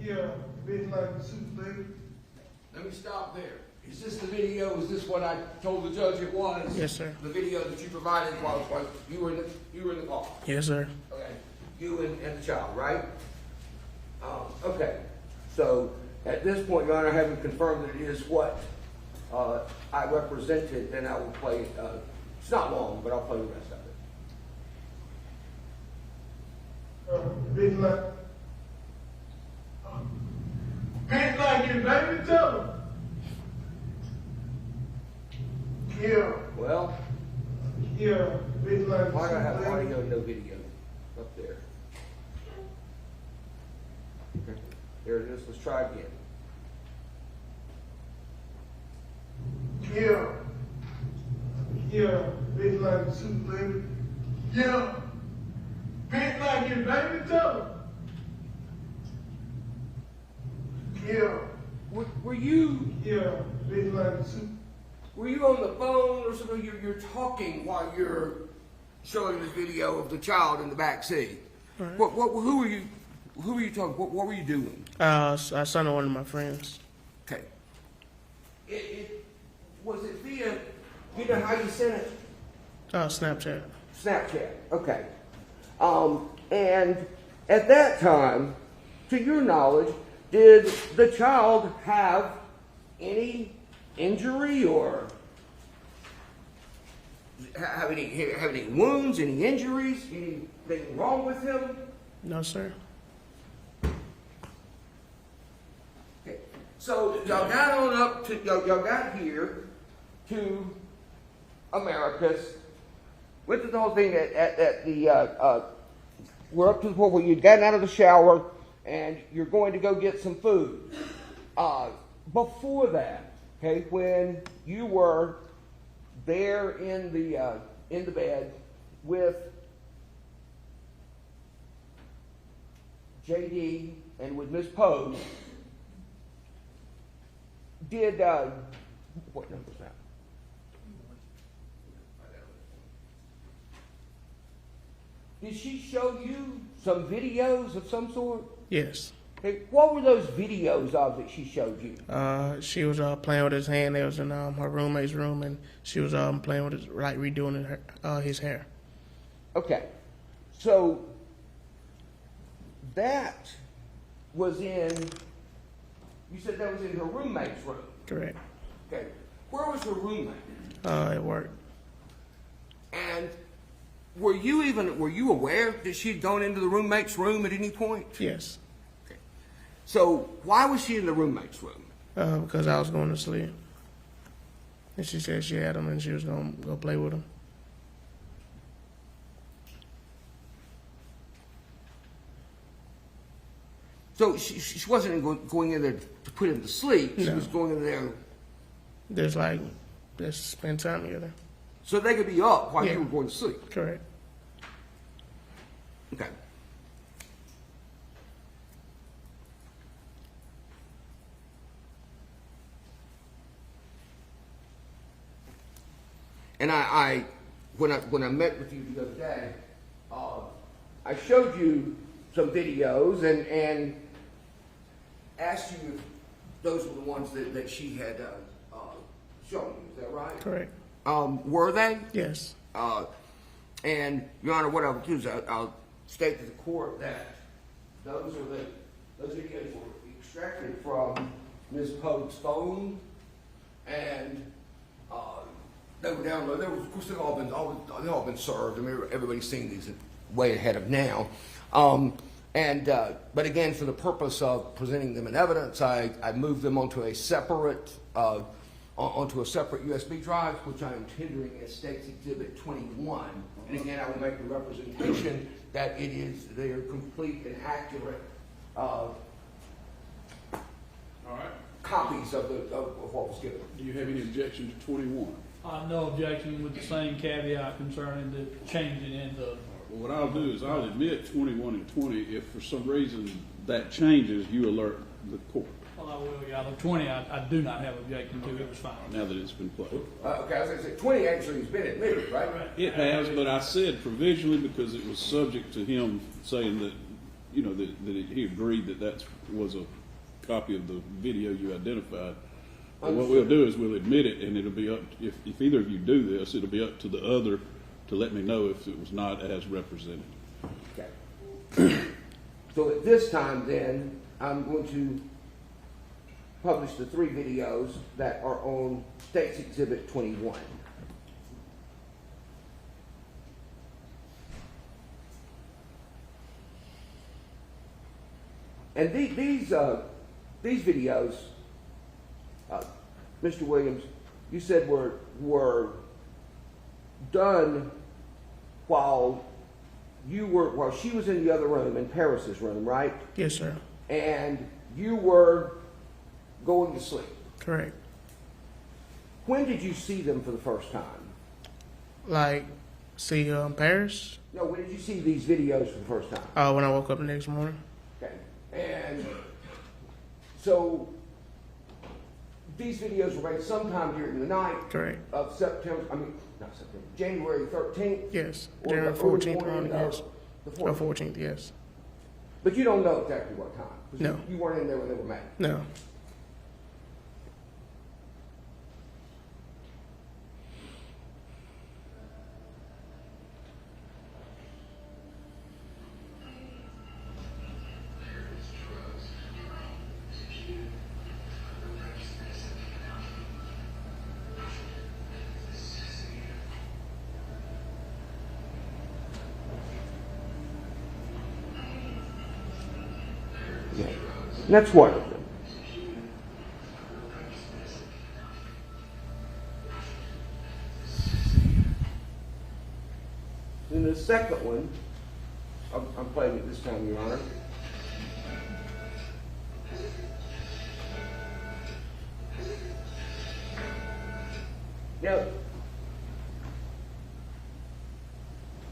E: Yeah, been like a soup lady.
A: Let me stop there. Is this the video? Is this what I told the judge it was?
C: Yes, sir.
A: The video that you provided while you were in the car.
C: Yes, sir.
A: Okay. You and the child, right? Okay. So at this point, Your Honor, having confirmed that it is what I represented, then I will play. It's not long, but I'll play the rest of it.
E: Been like your baby, tell him. Yeah,
A: Well,
E: yeah, been like a
A: why do I have
E: soup lady.
A: audio and no video up there? Okay. There it is. Let's try again.
E: Yeah, yeah, been like a soup lady. Yeah, been like your baby, tell him. Yeah,
A: Were you
E: yeah, big like soup.
A: Were you on the phone or something? You're talking while you're showing this video of the child in the back seat.
C: Right.
A: Who were you? Who were you talking? What were you doing?
C: I sent it to one of my friends.
A: Okay. Was it via? You know how you sent it?
C: Snapchat.
A: Snapchat. Okay. And at that time, to your knowledge, did the child have any injury or have any wounds, any injuries, anything wrong with him?
C: No, sir.
A: Okay. So y'all got on up to y'all got here to Americus. Went through the whole thing at the we're up to the point where you'd gotten out of the shower and you're going to go get some food. Before that, okay, when you were there in the bed with JD and with Miss Poague, did what number is that? Did she show you some videos of some sort?
C: Yes.
A: Okay, what were those videos of that she showed you?
C: She was playing with his hand. They was in her roommate's room, and she was playing with his, like redoing his hair.
A: Okay, so that was in. You said that was in her roommate's room.
C: Correct.
A: Okay, where was her roommate?
C: At work.
A: And were you aware that she'd gone into the roommate's room at any point?
C: Yes.
A: So why was she in the roommate's room?
C: Because I was going to sleep. And she said she had him and she was going to go play with him.
A: So she wasn't going in there to put him to sleep. She
C: No.
A: was going in there
C: Just spend time together.
A: so they could be up while
C: Yeah.
A: you were going to sleep.
C: Correct.
A: Okay. And when I met with you the other day, I showed you some videos and asked you if those were the ones that she had shown you. Is that right?
C: Correct.
A: Were they?
C: Yes.
A: And Your Honor, what I'll do is I'll state to the court that those videos were extracted from Ms. Poague's phone, and they were downloaded. Of course, they've all been served. I mean, everybody's seen these way ahead of now. But again, for the purpose of presenting them in evidence, I moved them onto a separate USB drive, which I am tendering as State's Exhibit 21. And again, I will make the representation that they are complete and accurate
B: All right.
A: copies of what was given.
B: Do you have any objection to 21?
D: No objection with the same caveat concerning the changing in the.
B: Well, what I'll do is I'll admit 21 and 20. If for some reason that changes, you alert the court.
D: Well, I will, yeah. The 20, I do not have objection to. It was fine.
B: Now that it's been played.
A: Okay, I was going to say 20 actually has been admitted, right?
B: It has, but I said provisionally because it was subject to him saying that, he agreed that was a copy of the video you identified. But what we'll do is we'll admit it, and it'll be up, if either of you do this, it'll be up to the other to let me know if it was not as represented.
A: Okay. So at this time then, I'm going to publish the 3 videos that are on State's Exhibit 21. And these videos, Mr. Williams, you said were done while she was in the other room, in Paris's room, right?
C: Yes, sir.
A: And you were going to sleep.
C: Correct.
A: When did you see them for the first time?
C: Like, see Paris?
A: No, when did you see these videos for the first time?
C: When I woke up the next morning.
A: Okay. And So these videos were made sometime during the night
C: Correct.
A: of January 13th?
C: Yes.
A: Or
C: January
A: the early
C: 14th
A: morning
C: on,
A: of
C: yes.
A: the
C: Or
A: 14th.
C: 14th, yes.
A: But you don't know exactly what time? 'Cause
C: No.
A: You weren't in there when they were made?
C: No.
A: Yeah. And that's one of them. And the second one, I'm playing it this time, Your Honor. Now,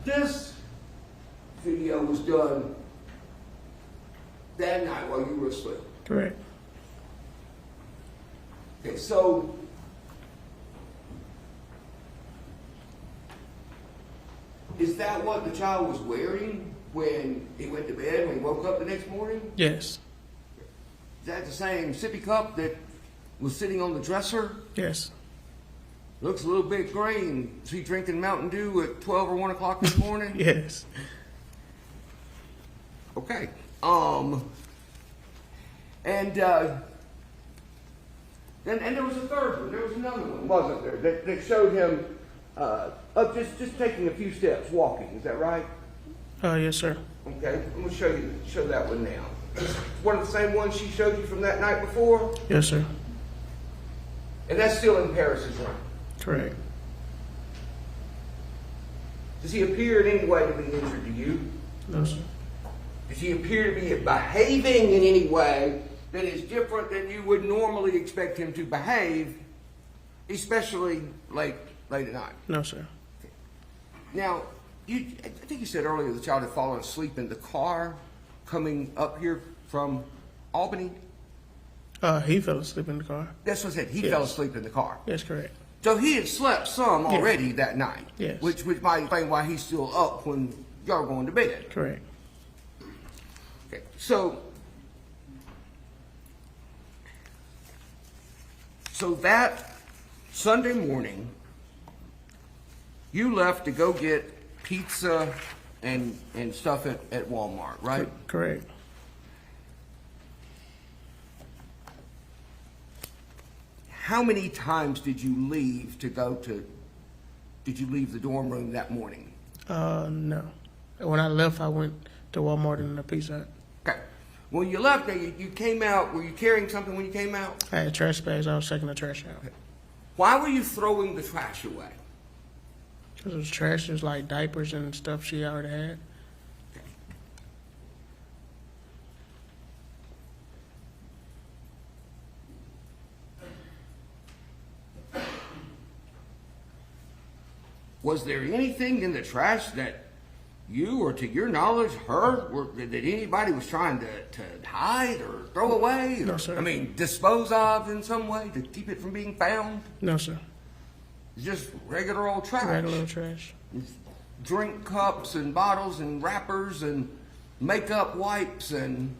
A: this video was done that night while you were asleep.
C: Correct.
A: Okay, so is that what the child was wearing when he went to bed, when he woke up the next morning?
C: Yes.
A: Is that the same sippy cup that was sitting on the dresser?
C: Yes.
A: Looks a little bit green. Is he drinking Mountain Dew at 12 or 1 o'clock in the morning?
C: Yes.
A: Okay. And there was a third one. There was another one, wasn't there? That showed him up just taking a few steps, walking. Is that right?
C: Yes, sir.
A: Okay. I'm gonna show that one now. One of the same ones she showed you from that night before,
C: Yes, sir.
A: and that's still in Paris's room.
C: Correct.
A: Does he appear in any way to be injured to you?
C: No, sir.
A: Does he appear to be behaving in any way that is different than you would normally expect him to behave, especially late at night?
C: No, sir.
A: Now, I think you said earlier the child had fallen asleep in the car coming up here from Albany.
C: He fell asleep in the car.
A: That's what I said. He
C: Yes.
A: fell asleep in the car.
C: Yes, correct.
A: So he had slept some already that night.
C: Yes.
A: Which might explain why he's still up when y'all are going to bed.
C: Correct.
A: Okay. So that Sunday morning, you left to go get pizza and stuff at Walmart, right?
C: Correct.
A: How many times did you leave the dorm room that morning?
C: No. When I left, I went to Walmart and the Pizza Hut.
A: Okay. When you left there, you came out, were you carrying something when you came out?
C: I had trash bags. I was taking the trash out.
A: Why were you throwing the trash away?
C: Because it was trash. It was like diapers and stuff she already had.
A: Was there anything in the trash that you, or to your knowledge, that anybody was trying to hide or throw away?
C: No, sir.
A: I mean, dispose of in some way to keep it from being found?
C: No, sir.
A: Just regular old trash.
C: Regular trash.
A: Drink cups and bottles and wrappers and makeup wipes and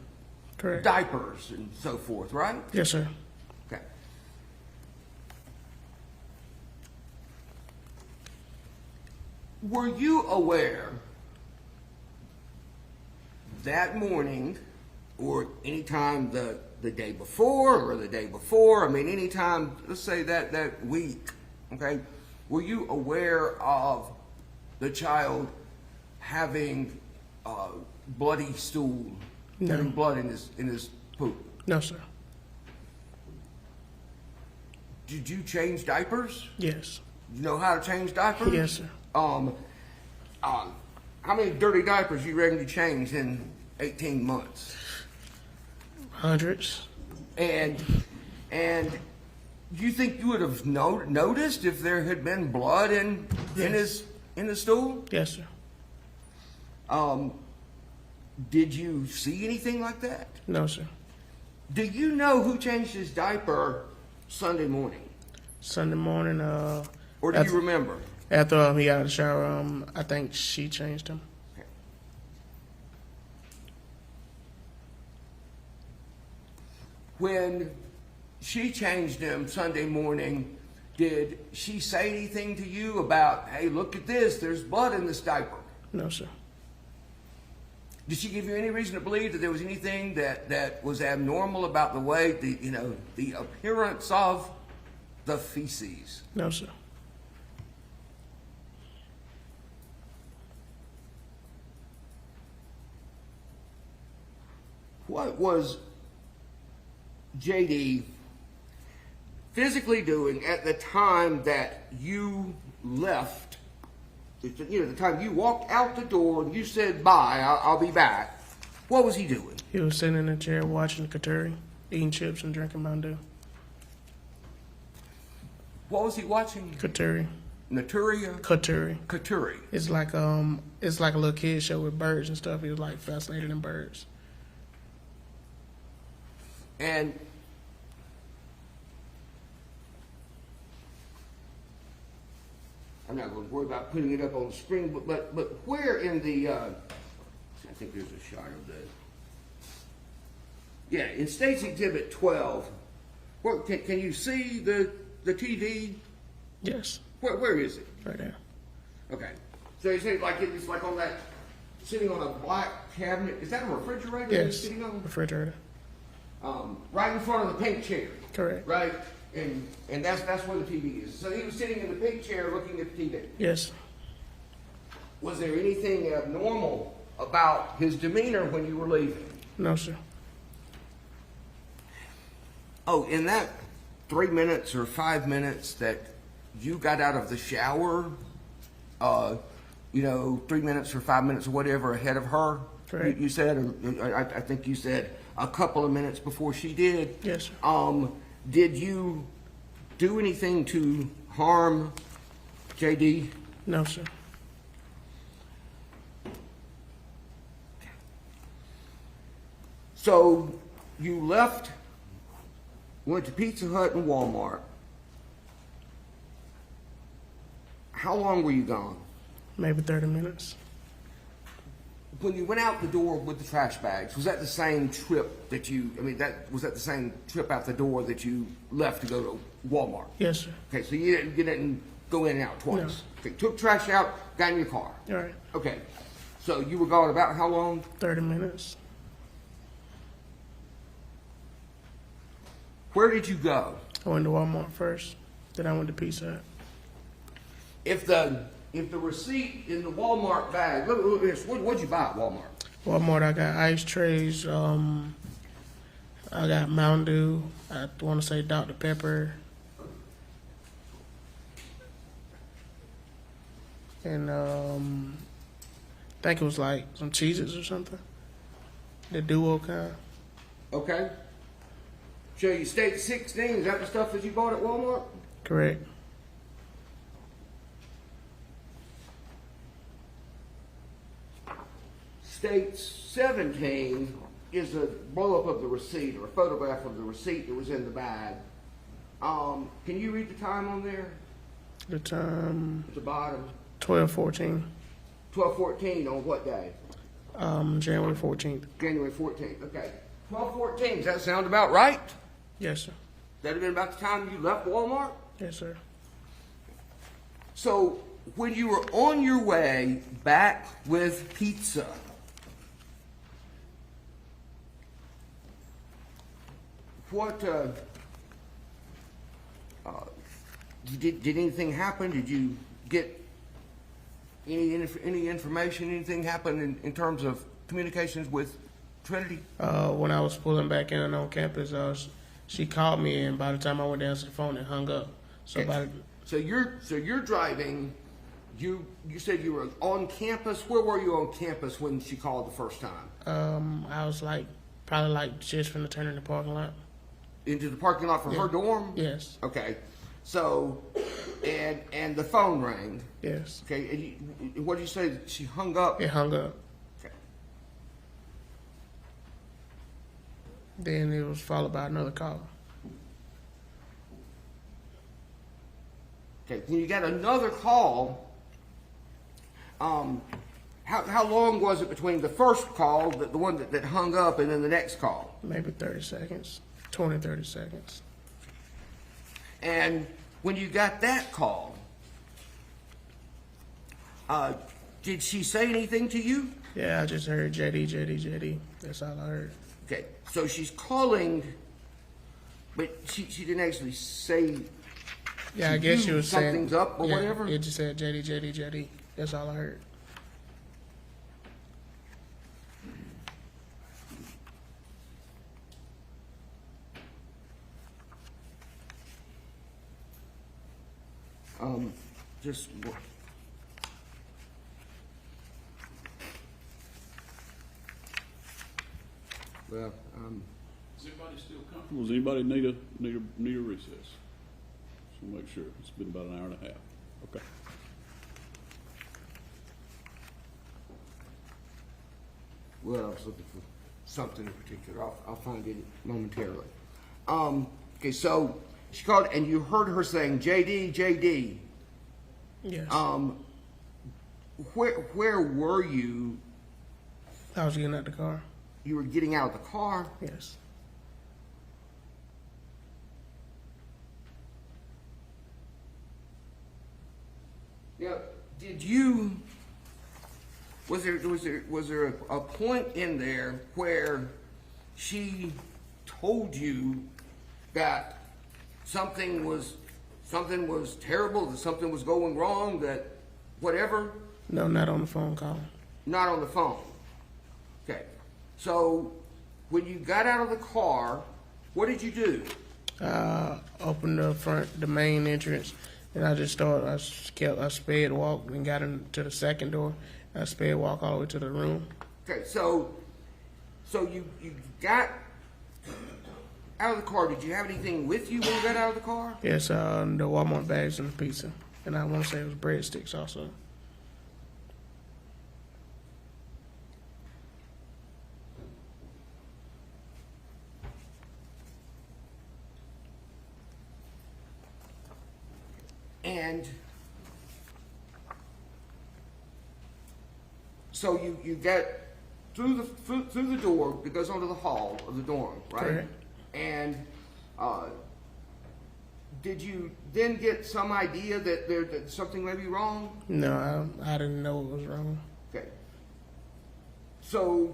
C: Correct.
A: diapers and so forth, right?
C: Yes, sir.
A: Okay. Were you aware that morning or any time the day before or the day before, I mean, any time, let's say that week, okay, were you aware of the child having bloody stool,
C: No.
A: having blood in his poop?
C: No, sir.
A: Did you change diapers?
C: Yes.
A: You know how to change diapers?
C: Yes, sir.
A: How many dirty diapers you reckon you changed in 18 months?
C: Hundreds.
A: And you think you would have noticed if there had been blood in the stool?
C: Yes, sir.
A: Did you see anything like that?
C: No, sir.
A: Do you know who changed his diaper Sunday morning?
C: Sunday morning,
A: Or do you remember?
C: after he got out of the shower, I think she changed him.
A: When she changed him Sunday morning, did she say anything to you about, hey, look at this, there's blood in this diaper?
C: No, sir.
A: Did she give you any reason to believe that there was anything that was abnormal about the way, the appearance of the feces?
C: No, sir.
A: What was JD physically doing at the time that you left? The time you walked out the door and you said, bye, I'll be back. What was he doing?
C: He was sitting in a chair watching Kateri, eating chips and drinking Mountain Dew.
A: What was he watching?
C: Kateri.
A: Naturia?
C: Kateri.
A: Katuri.
C: It's like a little kid show with birds and stuff. He was like fascinated in birds.
A: And I'm not going to worry about putting it up on the screen, but where in the, I think there's a shot of the, yeah, in State's Exhibit 12, where, can you see the TV?
C: Yes.
A: Where is it?
C: Right there.
A: Okay. So you say it's like on that, sitting on a black cabinet. Is that a refrigerator you're
C: Yes.
A: sitting on?
C: Refrigerator.
A: Right in front of the pink chair.
C: Correct.
A: Right? And that's where the TV is. So he was sitting in the pink chair looking at the TV.
C: Yes.
A: Was there anything abnormal about his demeanor when you were leaving?
C: No, sir.
A: Oh, in that 3 minutes or 5 minutes that you got out of the shower, 3 minutes or 5 minutes or whatever ahead of her,
C: Correct.
A: you said, or I think you said a couple of minutes before she did.
C: Yes, sir.
A: Did you do anything to harm JD?
C: No, sir.
A: So you left, went to Pizza Hut and Walmart. How long were you gone?
C: Maybe 30 minutes.
A: When you went out the door with the trash bags, was that the same trip that was that the same trip out the door that you left to go to Walmart?
C: Yes, sir.
A: Okay, so you didn't go in and out twice.
C: No.
A: Okay, took trash out, got in your car.
C: All right.
A: Okay, so you were gone about how long?
C: 30 minutes.
A: Where did you go?
C: I went to Walmart first. Then I went to Pizza Hut.
A: If the receipt in the Walmart bag, look at this. What'd you buy at Walmart?
C: Walmart, I got ice trays. I got Mountain Dew. I want to say Dr. Pepper. And I think it was like some Cheez-Its or something. The duo kind.
A: Okay. So you stayed 16. Is that the stuff that you bought at Walmart?
C: Correct.
A: State 17 is a blow-up of the receipt or a photograph of the receipt that was in the bag. Can you read the time on there?
C: The time,
A: At the bottom.
C: 12/14.
A: 12/14 on what day?
C: January 14th.
A: January 14th. Okay. 12/14. Does that sound about right?
C: Yes, sir.
A: That have been about the time you left Walmart?
C: Yes, sir.
A: So when you were on your way back with pizza, what did anything happen? Did you get any information? Anything happen in terms of communications with Trinity?
C: When I was pulling back in on campus, she called me, and by the time I went to answer the phone, it hung up. So
A: Okay. So you're driving. You said you were on campus. Where were you on campus when she called the first time?
C: I was probably just finna turn in the parking lot.
A: Into the parking lot for her dorm?
C: Yes.
A: Okay. So, and the phone rang.
C: Yes.
A: Okay. And what did you say? She hung up?
C: It hung up.
A: Okay.
C: Then it was followed by another call.
A: Okay, when you got another call, how long was it between the first call, the one that hung up, and then the next call?
C: Maybe 30 seconds, 20, 30 seconds.
A: And when you got that call, did she say anything to you?
C: Yeah, I just heard JD, JD, JD. That's all I heard.
A: Okay, so she's calling, but she didn't actually say.
C: Yeah, I guess she was saying
A: something's up or
C: yeah,
A: whatever.
C: It just said JD, JD, JD. That's all I heard.
A: Just. Well,
B: Is everybody still comfortable? Does anybody need a recess? Just want to make sure. It's been about an hour and a half. Okay.
A: well, I was looking for something in particular. I'll find it momentarily. Okay, so she called, and you heard her saying, "JD, JD."
C: Yes.
A: Where were you?
C: I was getting out the car.
A: You were getting out of the car.
C: Yes.
A: Now, did you? Was there a point in there where she told you that something was terrible, that something was going wrong, that whatever?
C: No, not on the phone call.
A: Not on the phone. Okay. So when you got out of the car, what did you do?
C: Opened the main entrance, and I just started. I sped walk and got into the second door. I sped walk all the way to the room.
A: Okay, so you got out of the car. Did you have anything with you when you got out of the car?
C: Yes, the Walmart bags and the pizza, and I want to say it was breadsticks also.
A: And so you got through the door that goes onto the hall of the dorm, right?
C: Correct.
A: And did you then get some idea that something may be wrong?
C: No, I didn't know what was wrong.
A: Okay. So,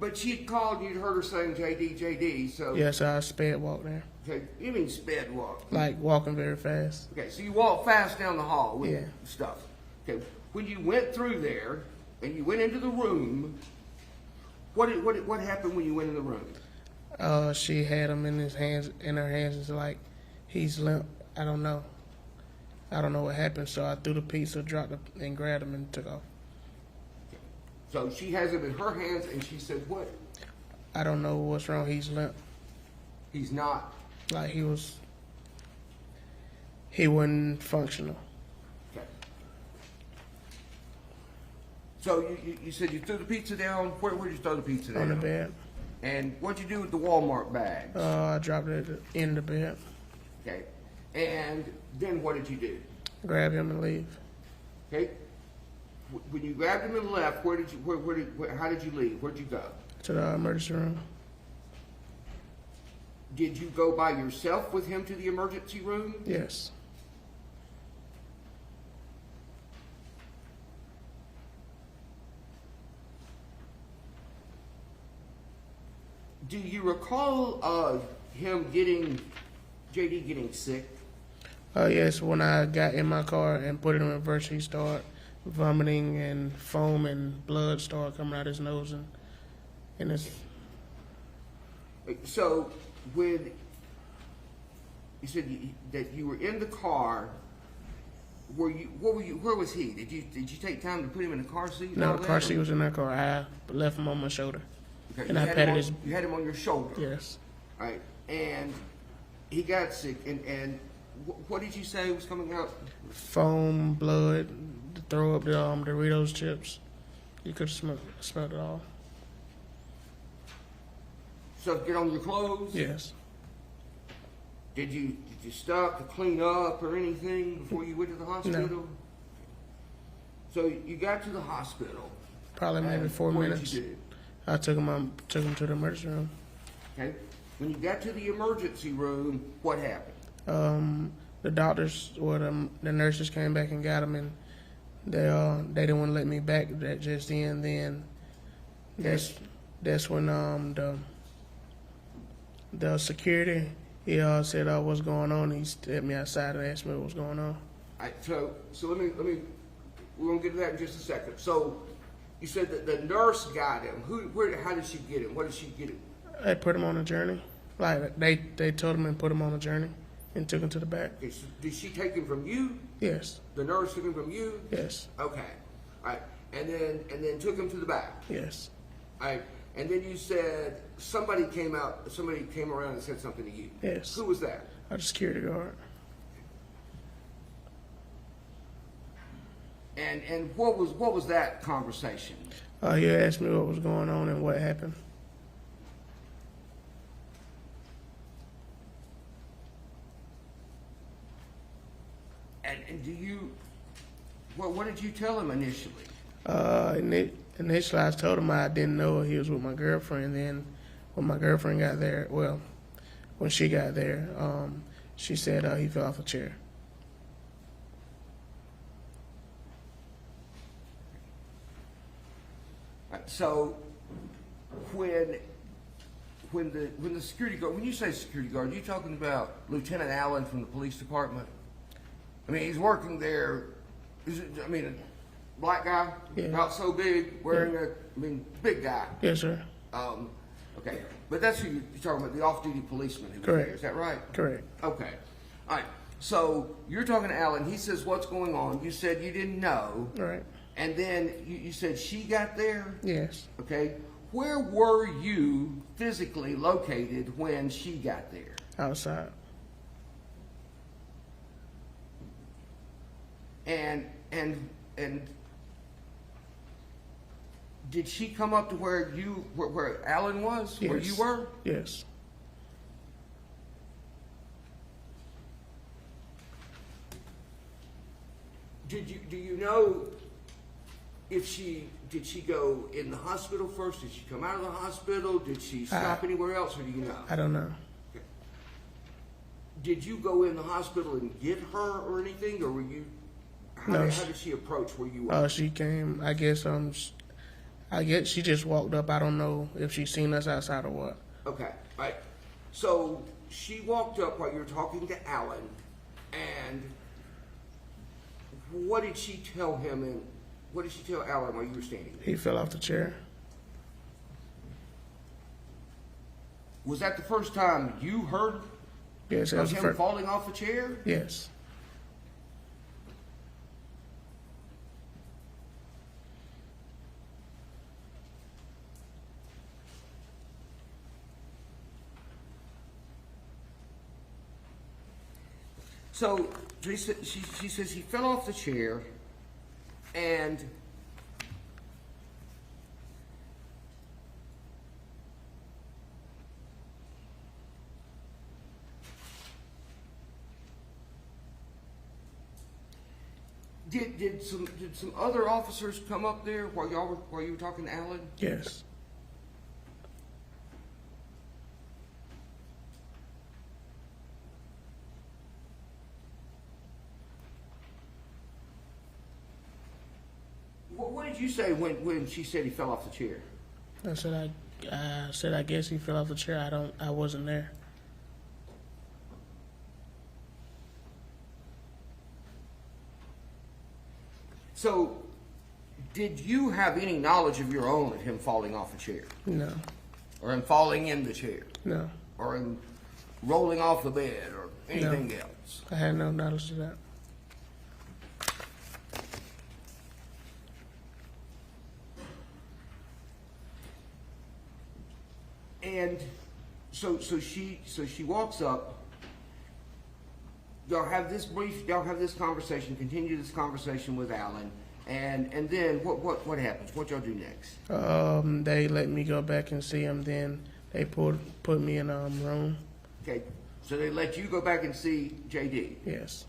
A: but she'd called and you'd heard her saying JD, JD. So
C: Yes, I sped walk there,
A: okay, you mean sped walk?
C: like walking very fast.
A: Okay, so you walk fast down the hall with
C: Yeah.
A: stuff. Okay, when you went through there and you went into the room, what happened when you went in the room?
C: She had him in her hands. It's like he's limp. I don't know what happened. So I threw the pizza, dropped it, and grabbed him and took off.
A: So she has him in her hands, and she said, "What?
C: I don't know what's wrong. He's limp.
A: He's not."
C: Like he wasn't functional.
A: Okay. So you said you threw the pizza down. Where did you throw the pizza down?
C: On the bed.
A: And what'd you do with the Walmart bags?
C: I dropped it at the end of the bed.
A: Okay. And then what did you do?
C: Grab him and leave.
A: Okay. When you grabbed him and left, how did you leave? Where'd you go?
C: To the emergency room.
A: Did you go by yourself with him to the emergency room?
C: Yes.
A: Do you recall JD getting sick?
C: Yes, when I got in my car and put it in reverse, he started vomiting and foam and blood started coming out his nose and his.
A: So when you said that you were in the car, where was he? Did you take time to put him in the car seat?
C: No, the car seat was in that car. I left him on my shoulder.
A: Okay,
C: And I patted his.
A: You had him on your shoulder.
C: Yes.
A: All right, and he got sick, and what did you say was coming out?
C: Foam, blood, throw up the Doritos chips. You could smell it all.
A: stuff get on your clothes?
C: Yes.
A: Did you stop to clean up or anything before you went to the hospital?
C: No.
A: So you got to the hospital.
C: Probably maybe
A: and
C: 4
A: what did
C: minutes.
A: you do?
C: I took him to the emergency room.
A: Okay. When you got to the emergency room, what happened?
C: The doctors or the nurses came back and got him, and they didn't want to let me back that just then. Then that's when the security he said what's going on. He stepped me outside and asked me what was going on.
A: All right, so let me we're gonna get to that in just a second. So you said that the nurse got him. How did she get him? What did she get him?
C: They put him on a journey. Like they told him and put him on a journey and took him to the back.
A: Okay, so did she take him from you?
C: Yes.
A: The nurse took him from you?
C: Yes.
A: Okay. All right. And then took him to the back.
C: Yes.
A: All right. And then you said somebody came around and said something to you.
C: Yes.
A: Who was that?
C: A security guard.
A: And what was that conversation?
C: He asked me what was going on and what happened.
A: And do you what did you tell him initially?
C: Initially I told him I didn't know he was with my girlfriend. Then when my girlfriend got there, when she got there, she said he fell off a chair.
A: So when the security guard, when you say security guard, are you talking about Lieutenant Allen from the police department? I mean, he's working there. A black guy,
C: Yeah.
A: about so big, wearing big guy.
C: Yes, sir.
A: Okay, but that's who you're talking about, the off-duty policeman who was
C: Correct.
A: there. Is that right?
C: Correct.
A: Okay. All right. So you're talking to Allen. He says, "What's going on?" You said you didn't know.
C: Right.
A: And then you said she got there?
C: Yes.
A: Okay. Where were you physically located when she got there?
C: Outside.
A: And did she come up to where Alan was?
C: Yes.
A: Where you were?
C: Yes.
A: Do you know if did she go in the hospital first? Did she come out of the hospital? Did she stop anywhere else, or do you know?
C: I don't know.
A: Okay. Did you go in the hospital and get her or anything, or were you? How did she approach where you were?
C: She came. I guess she just walked up. I don't know if she seen us outside or what.
A: Okay, right. So she walked up while you were talking to Alan, and what did she tell him? And what did she tell Alan while you were standing there?
C: He fell off the chair.
A: Was that the first time you heard
C: Yes, that
A: of
C: was the
A: him
C: first.
A: falling off the chair?
C: Yes.
A: So she says he fell off the chair, and did some other officers come up there while you were talking to Alan?
C: Yes.
A: What did you say when she said he fell off the chair?
C: I said I guess he fell off the chair. I wasn't there.
A: So, did you have any knowledge of your own of him falling off a chair?
C: No.
A: Or him falling in the chair?
C: No.
A: Or him rolling off the bed or anything else?
C: I had no knowledge of that.
A: And so she walks up. Y'all have this conversation, continue this conversation with Alan, and then what happens? What y'all do next?
C: They let me go back and see him. Then They put me in a room.
A: Okay, so they let you go back and see JD.
C: Yes.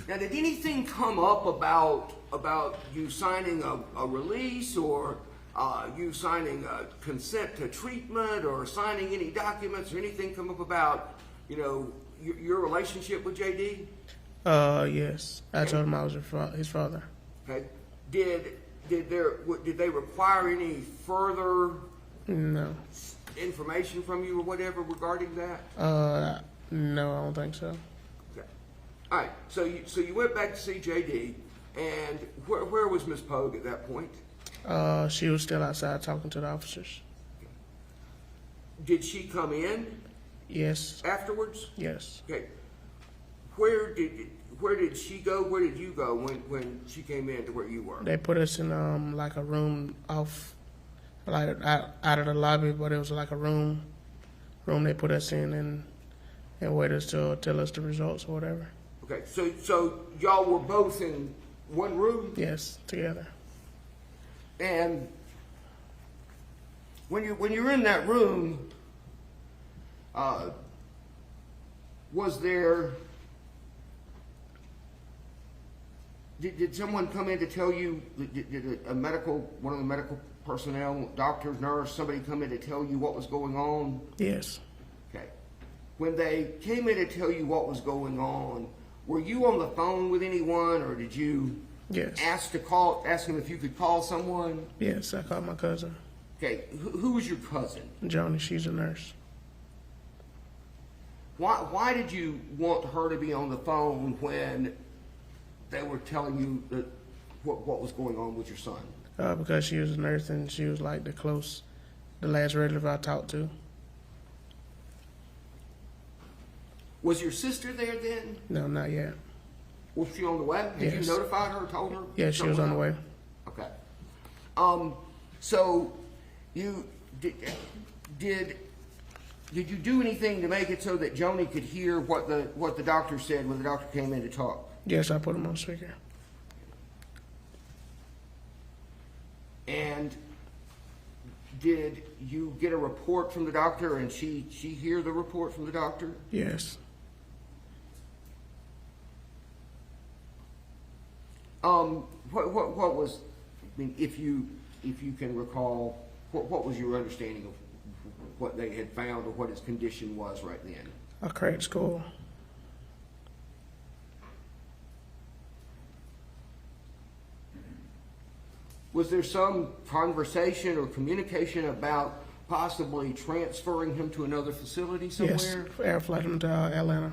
A: Now, did anything come up about you signing a release or you signing a consent to treatment or signing any documents or anything come up about, you know, your relationship with JD?
C: Yes. I told him I was his father.
A: Okay. Did they require any further
C: No.
A: information from you or whatever regarding that?
C: No, I don't think so.
A: Okay. All right. So you went back to see JD, and where was Miss Poague at that point?
C: She was still outside talking to the officers.
A: Did she come in
C: Yes.
A: afterwards?
C: Yes.
A: Okay. Where did she go? Where did you go when she came in to where you were?
C: They put us in like a room off, like out of the lobby, but it was like a room they put us in and waited to tell us the results or whatever.
A: Okay. So y'all were both in one room,
C: Yes, together.
A: and when you're in that room, was there? Did someone come in to tell you? Did one of the medical personnel, doctor, nurse, somebody come in to tell you what was going on?
C: Yes.
A: Okay. When they came in to tell you what was going on, were you on the phone with anyone, or did you
C: Yes.
A: ask them if you could call someone?
C: Yes, I called my cousin,
A: Okay. Who was your cousin?
C: Joni. She's a nurse.
A: Why did you want her to be on the phone when they were telling you that what was going on with your son?
C: Because she was a nurse and she was like the last relative I talked to.
A: Was your sister there then?
C: No, not yet.
A: Was she on the way? Had
C: Yes.
A: you notified her, told her?
C: Yeah, she was on the way.
A: Okay. So you did you do anything to make it so that Joni could hear what the doctor said when the doctor came in to talk?
C: Yes, I put him on speaker.
A: And did you get a report from the doctor and she hear the report from the doctor?
C: Yes.
A: What was, I mean, if you can recall, what was your understanding of what they had found or what his condition was right then?
C: A cracked skull.
A: Was there some conversation or communication about possibly transferring him to another facility
C: Yes.
A: somewhere?
C: Air flight him to Atlanta.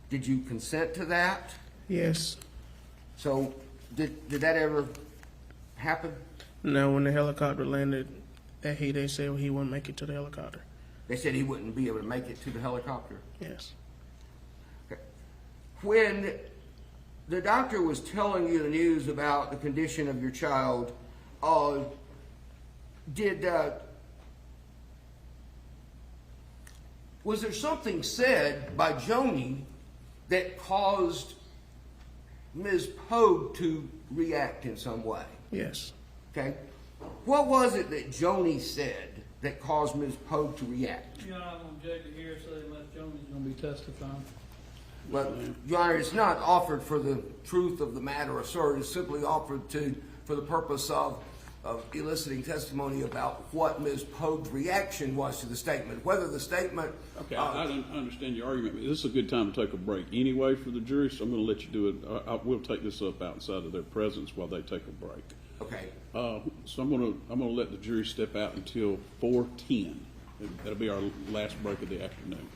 A: Did you consent to that?
C: Yes.
A: So did that ever happen?
C: No, when the helicopter landed they said he wouldn't make it to the helicopter.
A: They said he wouldn't be able to make it to the helicopter.
C: Yes.
A: Okay. When the doctor was telling you the news about the condition of your child, was there something said by Joni that caused Ms. Poague to react in some way?
C: Yes.
A: Okay. What was it that Joni said that caused Ms. Poague to react?
D: Your Honor, I want Jay to hear say unless Joni's going to be testifying.
A: But, Your Honor, it's not offered for the truth of the matter asserted. It's simply offered for the purpose of eliciting testimony about what Ms. Poague's reaction was to the statement. Whether the statement...
B: Okay, I don't understand your argument. This is a good time to take a break anyway for the jury, so I'm going to let you do it. We'll take this up outside of their presence while they take a break.
A: Okay.
B: So I'm going to let the jury step out until 4:10. That'll be our last break of the afternoon.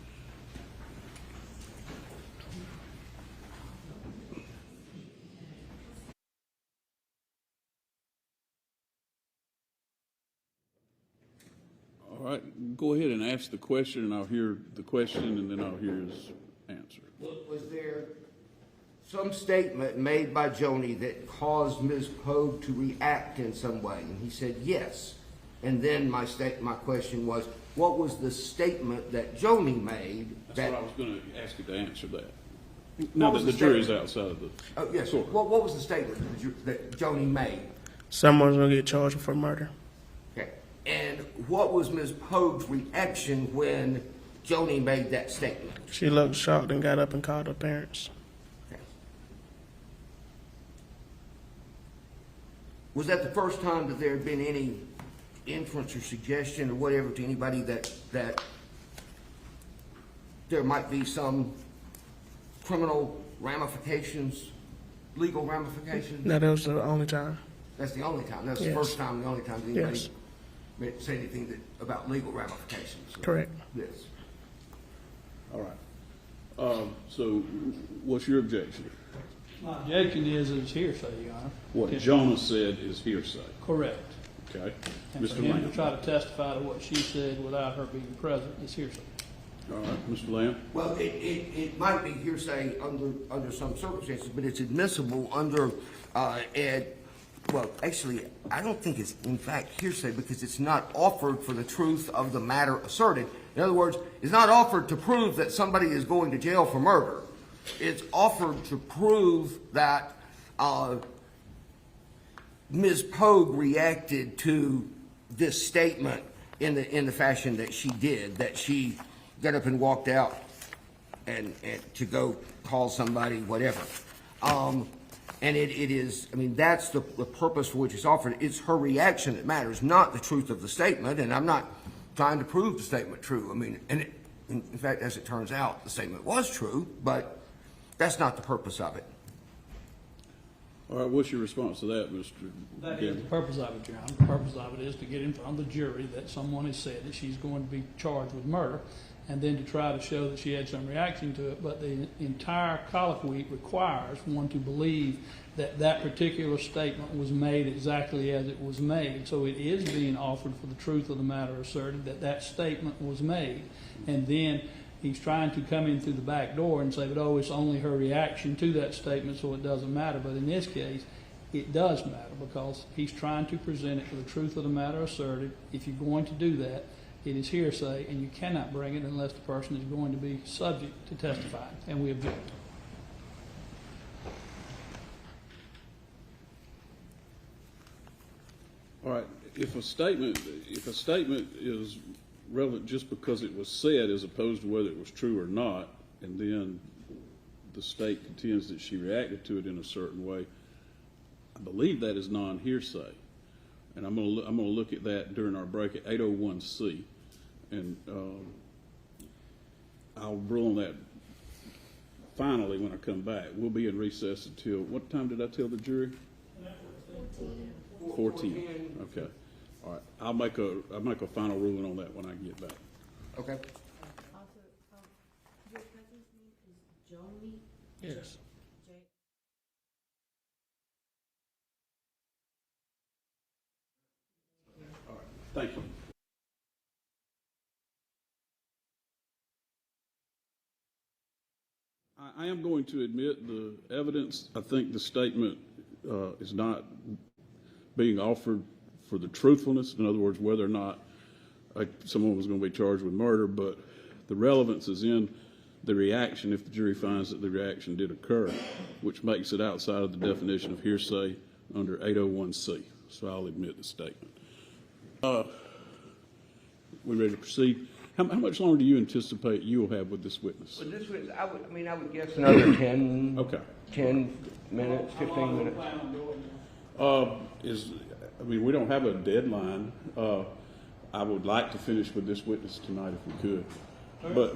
B: All right, go ahead and ask the question, and I'll hear the question, and then I'll hear his answer.
A: Was there some statement made by Joni that caused Ms. Poague to react in some way? And he said yes. And then my question was, what was the statement that Joni made?
B: That's what I was going to ask you to answer that. Now
A: What
B: that
A: was
B: the
A: the
B: jury's
A: statement?
B: outside of the
A: Oh, yes.
B: court.
A: What was the statement that Joni made?
C: Someone's gonna get charged for murder.
A: Okay. And what was Ms. Pogue's reaction when Joni made that statement?
C: She looked shocked and got up and called her parents.
A: Okay. Was that the first time that there had been any inference or suggestion or whatever to anybody that there might be some criminal ramifications, legal ramifications?
C: No, that was the only time.
A: That's the only time. That's the
C: Yes.
A: first time, the only time that anybody
C: Yes.
A: say anything about legal ramifications.
C: Correct.
A: Yes.
B: All right. So what's your objection?
D: My objection is it's hearsay, Your Honor.
B: What Jonah said is hearsay.
D: Correct.
B: Okay.
D: And for
B: Mr.
D: him
B: Lamb.
D: to try to testify to what she said without her being present is hearsay.
B: All right. Mr. Lamb.
A: Well, it might be hearsay under some circumstances, but it's admissible under well, actually, I don't think it's in fact hearsay because it's not offered for the truth of the matter asserted. In other words, it's not offered to prove that somebody is going to jail for murder. It's offered to prove that Ms. Pogue reacted to this statement in the fashion that she did, that she got up and walked out and to go call somebody, whatever. And it is, I mean, that's the purpose for which it's offered. It's her reaction that matters, not the truth of the statement. And I'm not trying to prove the statement true. I mean, and in fact, as it turns out, the statement was true, but that's not the purpose of it.
B: All right. What's your response to that, Mr.
D: That is the
B: Gamble?
D: purpose of it, Your Honor. The purpose of it is to get in front of the jury that someone has said that she's going to be charged with murder, and then to try to show that she had some reaction to it. But the entire colloquy requires one to believe that that particular statement was made exactly as it was made. So it is being offered for the truth of the matter asserted that that statement was made. And then he's trying to come in through the back door and say, but oh, it's only her reaction to that statement, so it doesn't matter. But in this case, it does matter because he's trying to present it for the truth of the matter asserted. If you're going to do that, it is hearsay, and you cannot bring it unless the person is going to be subject to testify, and we object.
B: All right. If a statement is relevant just because it was said as opposed to whether it was true or not, and then the state contends that she reacted to it in a certain way, I believe that is non-hearsay. And I'm going to look at that during our break at 8:01C, and I'll rule on that finally when I come back. We'll be in recess until, what time did I tell the jury? 14. Okay. All right. I'll make a final ruling on that when I get back.
A: Okay.
F: Also, your cousin's name is Joni?
C: Yes.
B: All right. Thank you. I am going to admit the evidence. I think the statement is not being offered for the truthfulness. In other words, whether or not someone was going to be charged with murder, but the relevance is in the reaction if the jury finds that the reaction did occur, which makes it outside of the definition of hearsay under 801C. So I'll admit the statement. We ready to proceed? How much longer do you anticipate you will have with this witness?
A: But this was, I would guess another 10,
B: Okay.
A: 10 minutes, 15 minutes.
B: We don't have a deadline. I would like to finish with this witness tonight if we could.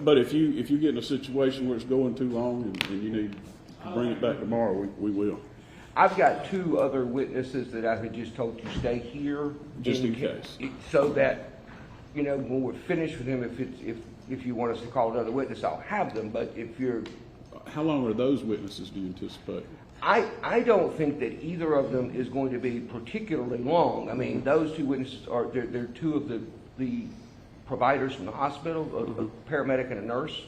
B: But if you get in a situation where it's going too long and you need to bring it back tomorrow, we will.
A: I've got 2 other witnesses that I had just told to stay here.
B: Just in case.
A: So that, when we're finished with him, if you want us to call another witness, I'll have them. But if you're...
B: How long are those witnesses, do you anticipate?
A: I don't think that either of them is going to be particularly long. I mean, those 2 witnesses they're 2 of the providers from the hospital, a paramedic and a nurse.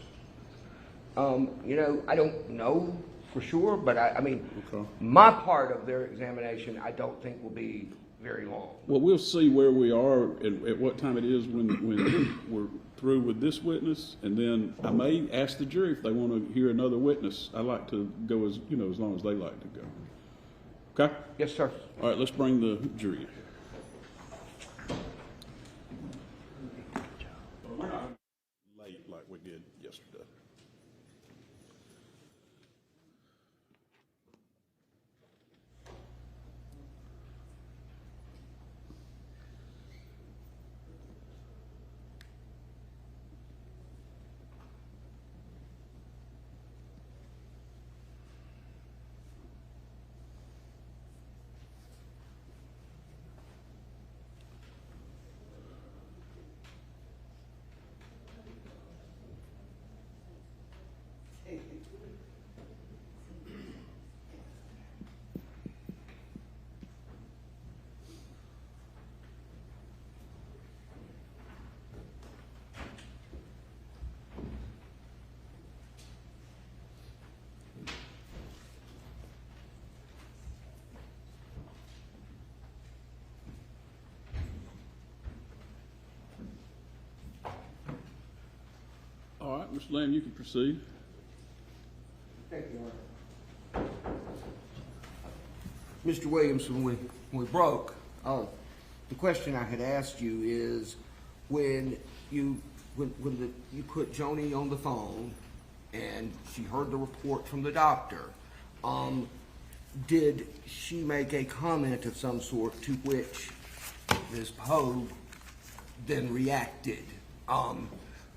A: I don't know for sure, but I mean,
B: Okay.
A: my part of their examination I don't think will be very long.
B: Well, we'll see where we are and at what time it is when we're through with this witness, and then I may ask the jury if they want to hear another witness. I like to go as long as they like to go. Okay?
A: Yes, sir.
B: All right, let's bring the jury in. We're not late like we did yesterday. All right, Mr. Lamb, you can proceed.
A: Thank you, Your Honor. Mr. Williams, when we broke, the question I had asked you is when you put Joni on the phone and she heard the report from the doctor, did she make a comment of some sort to which Ms. Poague then reacted?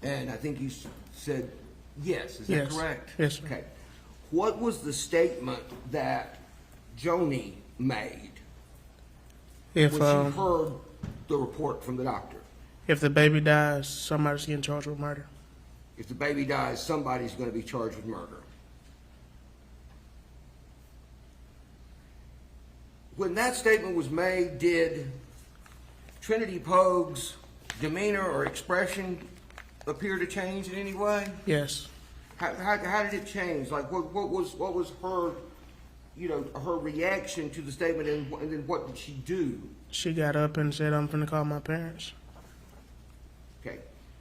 A: And I think you said yes. Is that correct?
C: Yes, sir.
A: Okay. What was the statement that Joni made
C: If
A: when she heard the report from the doctor?
C: if the baby dies, somebody's getting charged with murder.
A: If the baby dies, somebody's going to be charged with murder. When that statement was made, did Trinity Poague's demeanor or expression appear to change in any way?
C: Yes.
A: How did it change? Like what was her, her reaction to the statement, and then what did she do?
C: She got up and said, "I'm finna call my parents."
A: Okay,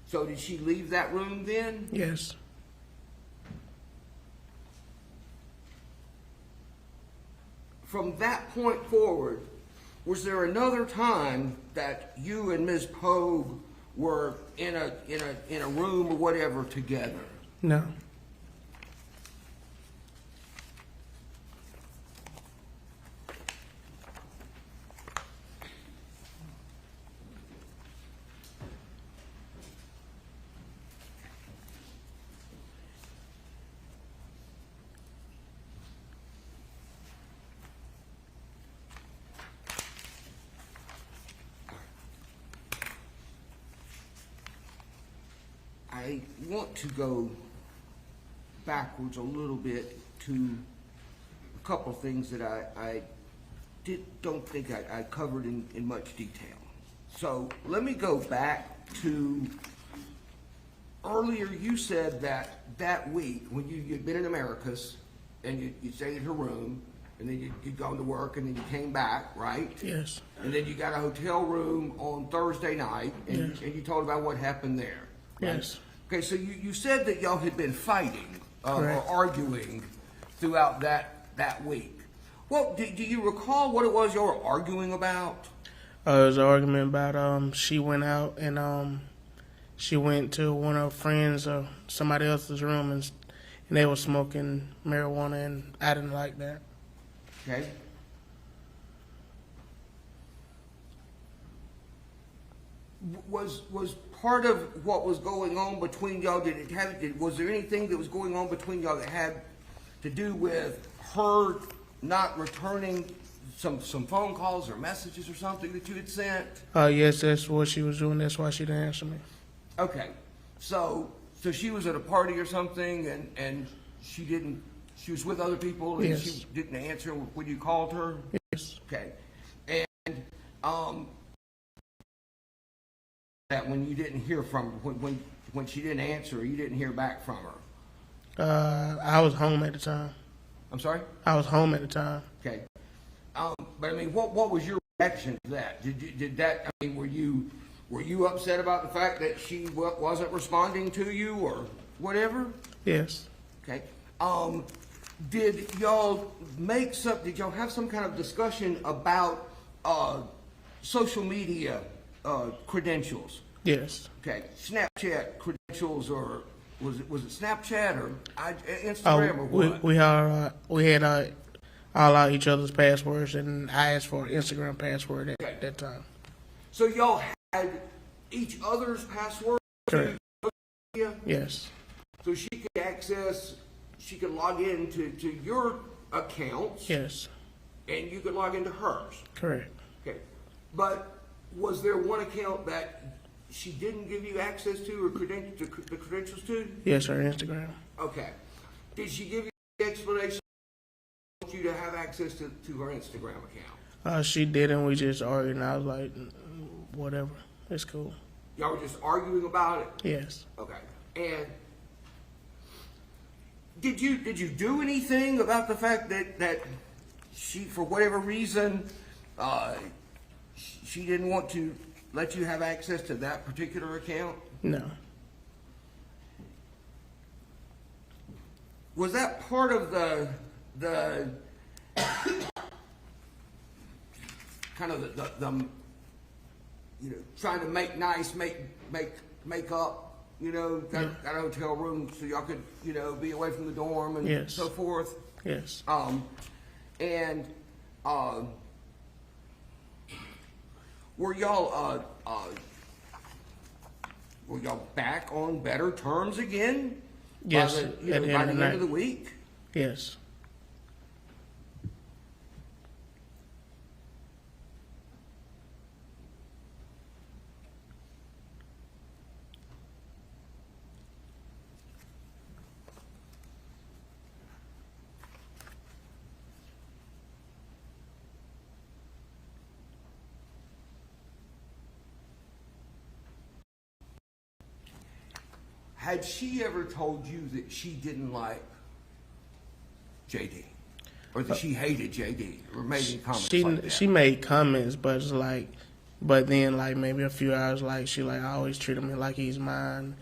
A: so did she leave that room then?
C: Yes.
A: From that point forward, was there another time that you and Ms. Poague were in a room or whatever together?
C: No.
A: I want to go backwards a little bit to a couple of things that I don't think I covered in much detail. So let me go back to earlier. You said that week when you'd been in Americus and you stayed in her room, and then you'd gone to work, and then you came back, right?
C: Yes.
A: And then you got a hotel room on Thursday night, and,
C: Yes.
A: and you told about what happened there. Right?
C: Yes.
A: Okay, so you said that y'all had been fighting or
C: Correct.
A: arguing throughout that week. Well, do you recall what it was you were arguing about?
C: It was an argument about she went out and she went to one of her friends or somebody else's room and they were smoking marijuana, and I didn't like that.
A: Okay. Was part of what was going on between y'all, was there anything that was going on between y'all that had to do with her not returning some phone calls or messages or something that you had sent?
C: Yes, that's what she was doing. That's why she didn't answer me.
A: Okay, so she was at a party or something, and she was with other people, and
C: Yes.
A: she didn't answer when you called her?
C: Yes.
A: Okay, and that when you didn't hear from her, when she didn't answer, you didn't hear back from her?
C: I was home at the time.
A: I'm sorry?
C: I was home at the time.
A: Okay. But I mean, what was your reaction to that? Did that? I mean, were you upset about the fact that she wasn't responding to you or whatever?
C: Yes.
A: Okay. Did y'all did y'all have some kind of discussion about social media credentials?
C: Yes.
A: Okay. Snapchat credentials, or was it Snapchat or Instagram or what?
C: We had all out each other's passwords, and I asked for an Instagram password at that time.
A: So y'all had each other's password?
C: Correct.
A: Yeah.
C: Yes.
A: So she could log in to your accounts.
C: Yes.
A: And you could log into hers.
C: Correct.
A: Okay. But was there one account that she didn't give you access to or the credentials to?
C: Yes, her Instagram.
A: Okay. Did she give you the explanation for you to have access to her Instagram account?
C: She didn't. We just argued, and I was like, whatever. It's cool.
A: Y'all were just arguing about it?
C: Yes.
A: Okay. And did you do anything about the fact that she, for whatever reason, she didn't want to let you have access to that particular account?
C: No.
A: Was that part of the kind of the trying to make nice, make up, got a hotel room so y'all could, be away from the dorm and
C: Yes.
A: so forth?
C: Yes.
A: And were y'all back on better terms again?
C: Yes.
A: By the end of the week?
C: Yes.
A: Had she ever told you that she didn't like JD? Or that she hated JD? Or made any comments like that?
C: She made comments, but it's like, but then like maybe a few hours, like she like I always treat him like he's mine.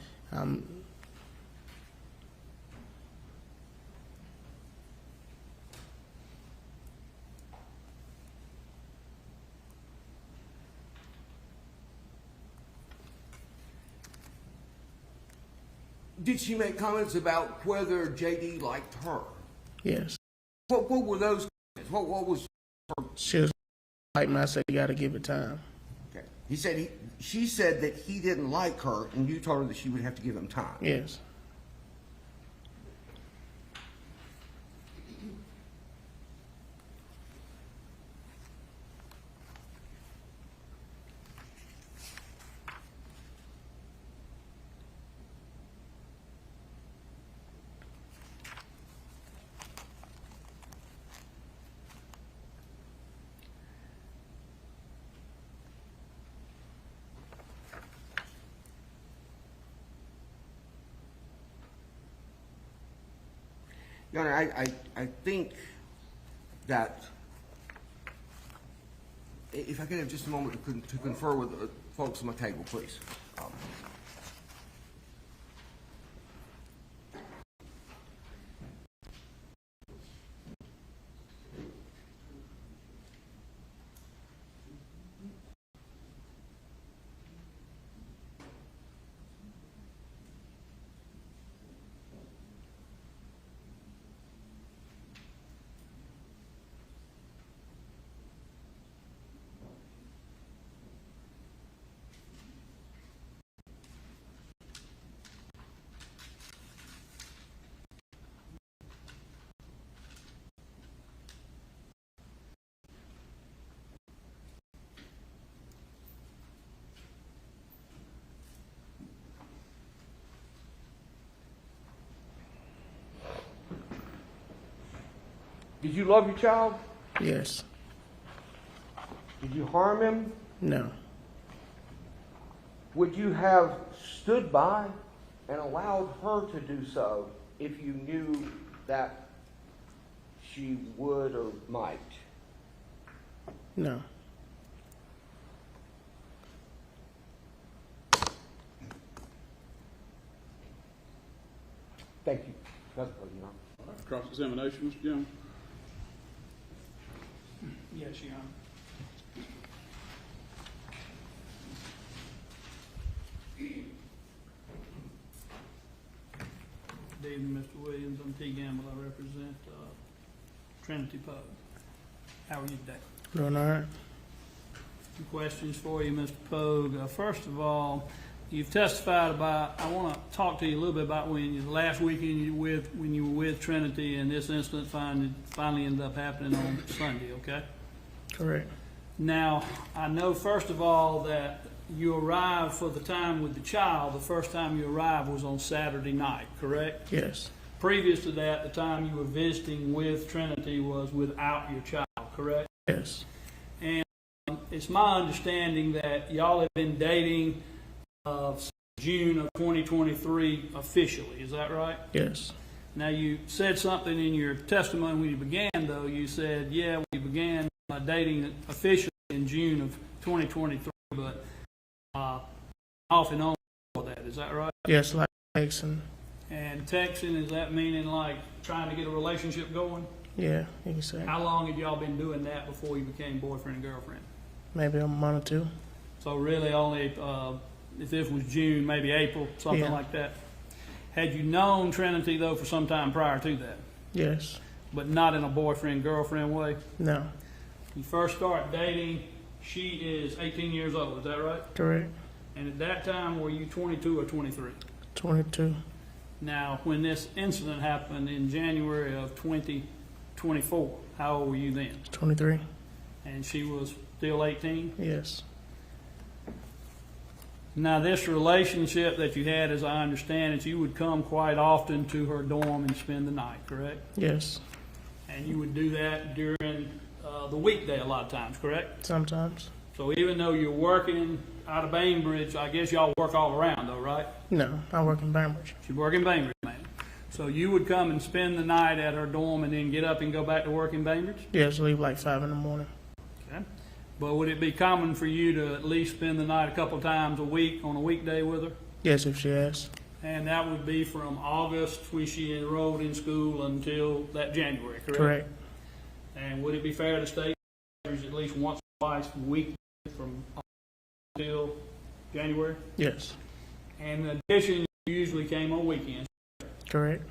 A: Did she make comments about whether JD liked her?
C: Yes.
A: What were those comments? What was her?
C: She was like me. I said you got to give it time.
A: Okay. She said that he didn't like her, and you told her that she would have to give him time.
C: Yes.
A: Your Honor, I think that if I could have just a moment to confer with the folks at my table, please. Did you love your child?
C: Yes.
A: Did you harm him?
C: No.
A: Would you have stood by and allowed her to do so if you knew that she would or might?
C: No.
A: Thank you. That's what you know.
B: All right, cross-examination, Mr. Jones?
D: Yes, Your Honor. Good evening, Mr. Williams. I'm T. Gamble. I represent Trinity Poague. How are you today?
C: Doing all right?
D: Some questions for you, Mr. Poague. First of all, you've testified about, I want to talk to you a little bit about when last weekend when you were with Trinity and this incident finally ended up happening on Sunday, okay?
C: Correct.
D: Now, I know first of all that you arrived for the time with the child, the first time you arrived was on Saturday night, correct?
C: Yes.
D: Previous to that, the time you were visiting with Trinity was without your child, correct?
C: Yes.
D: And it's my understanding that y'all have been dating June of 2023 officially, is that right?
C: Yes.
D: Now, you said something in your testimony when you began, though. You said, yeah, we began dating officially in June of 2023, but off and on for that, is that right?
C: Yes, like texting.
D: And texting, is that meaning like trying to get a relationship going?
C: Yeah, you can say.
D: How long had y'all been doing that before you became boyfriend and girlfriend?
C: Maybe a month or two.
D: So really only, if this was June, maybe April, something
C: Yeah.
D: like that. Had you known Trinity, though, for some time prior to that,
C: Yes.
D: but not in a boyfriend-girlfriend way?
C: No.
D: You first start dating, she is 18 years old, is that right?
C: Correct.
D: And at that time, were you 22 or 23?
C: 22.
D: Now, when this incident happened in January of 2024, how old were you then?
C: 23.
D: And she was still 18?
C: Yes.
D: Now, this relationship that you had, as I understand it, you would come quite often to her dorm and spend the night, correct?
C: Yes.
D: And you would do that during the weekday a lot of times, correct?
C: Sometimes.
D: So even though you're working out of Bainbridge, I guess y'all work all around though, right?
C: No, I work in Bainbridge.
D: She's working Bainbridge, man. So you would come and spend the night at her dorm and then get up and go back to work in Bainbridge?
C: Yes, leave like 5 in the morning.
D: Okay. But would it be common for you to at least spend the night a couple times a week on a weekday with her?
C: Yes, if she asks.
D: And that would be from August, when she enrolled in school, until that January, correct?
C: Correct.
D: And would it be fair to state there's at least once or twice a week from August until January?
C: Yes.
D: And in addition, you usually came on weekends.
C: Correct.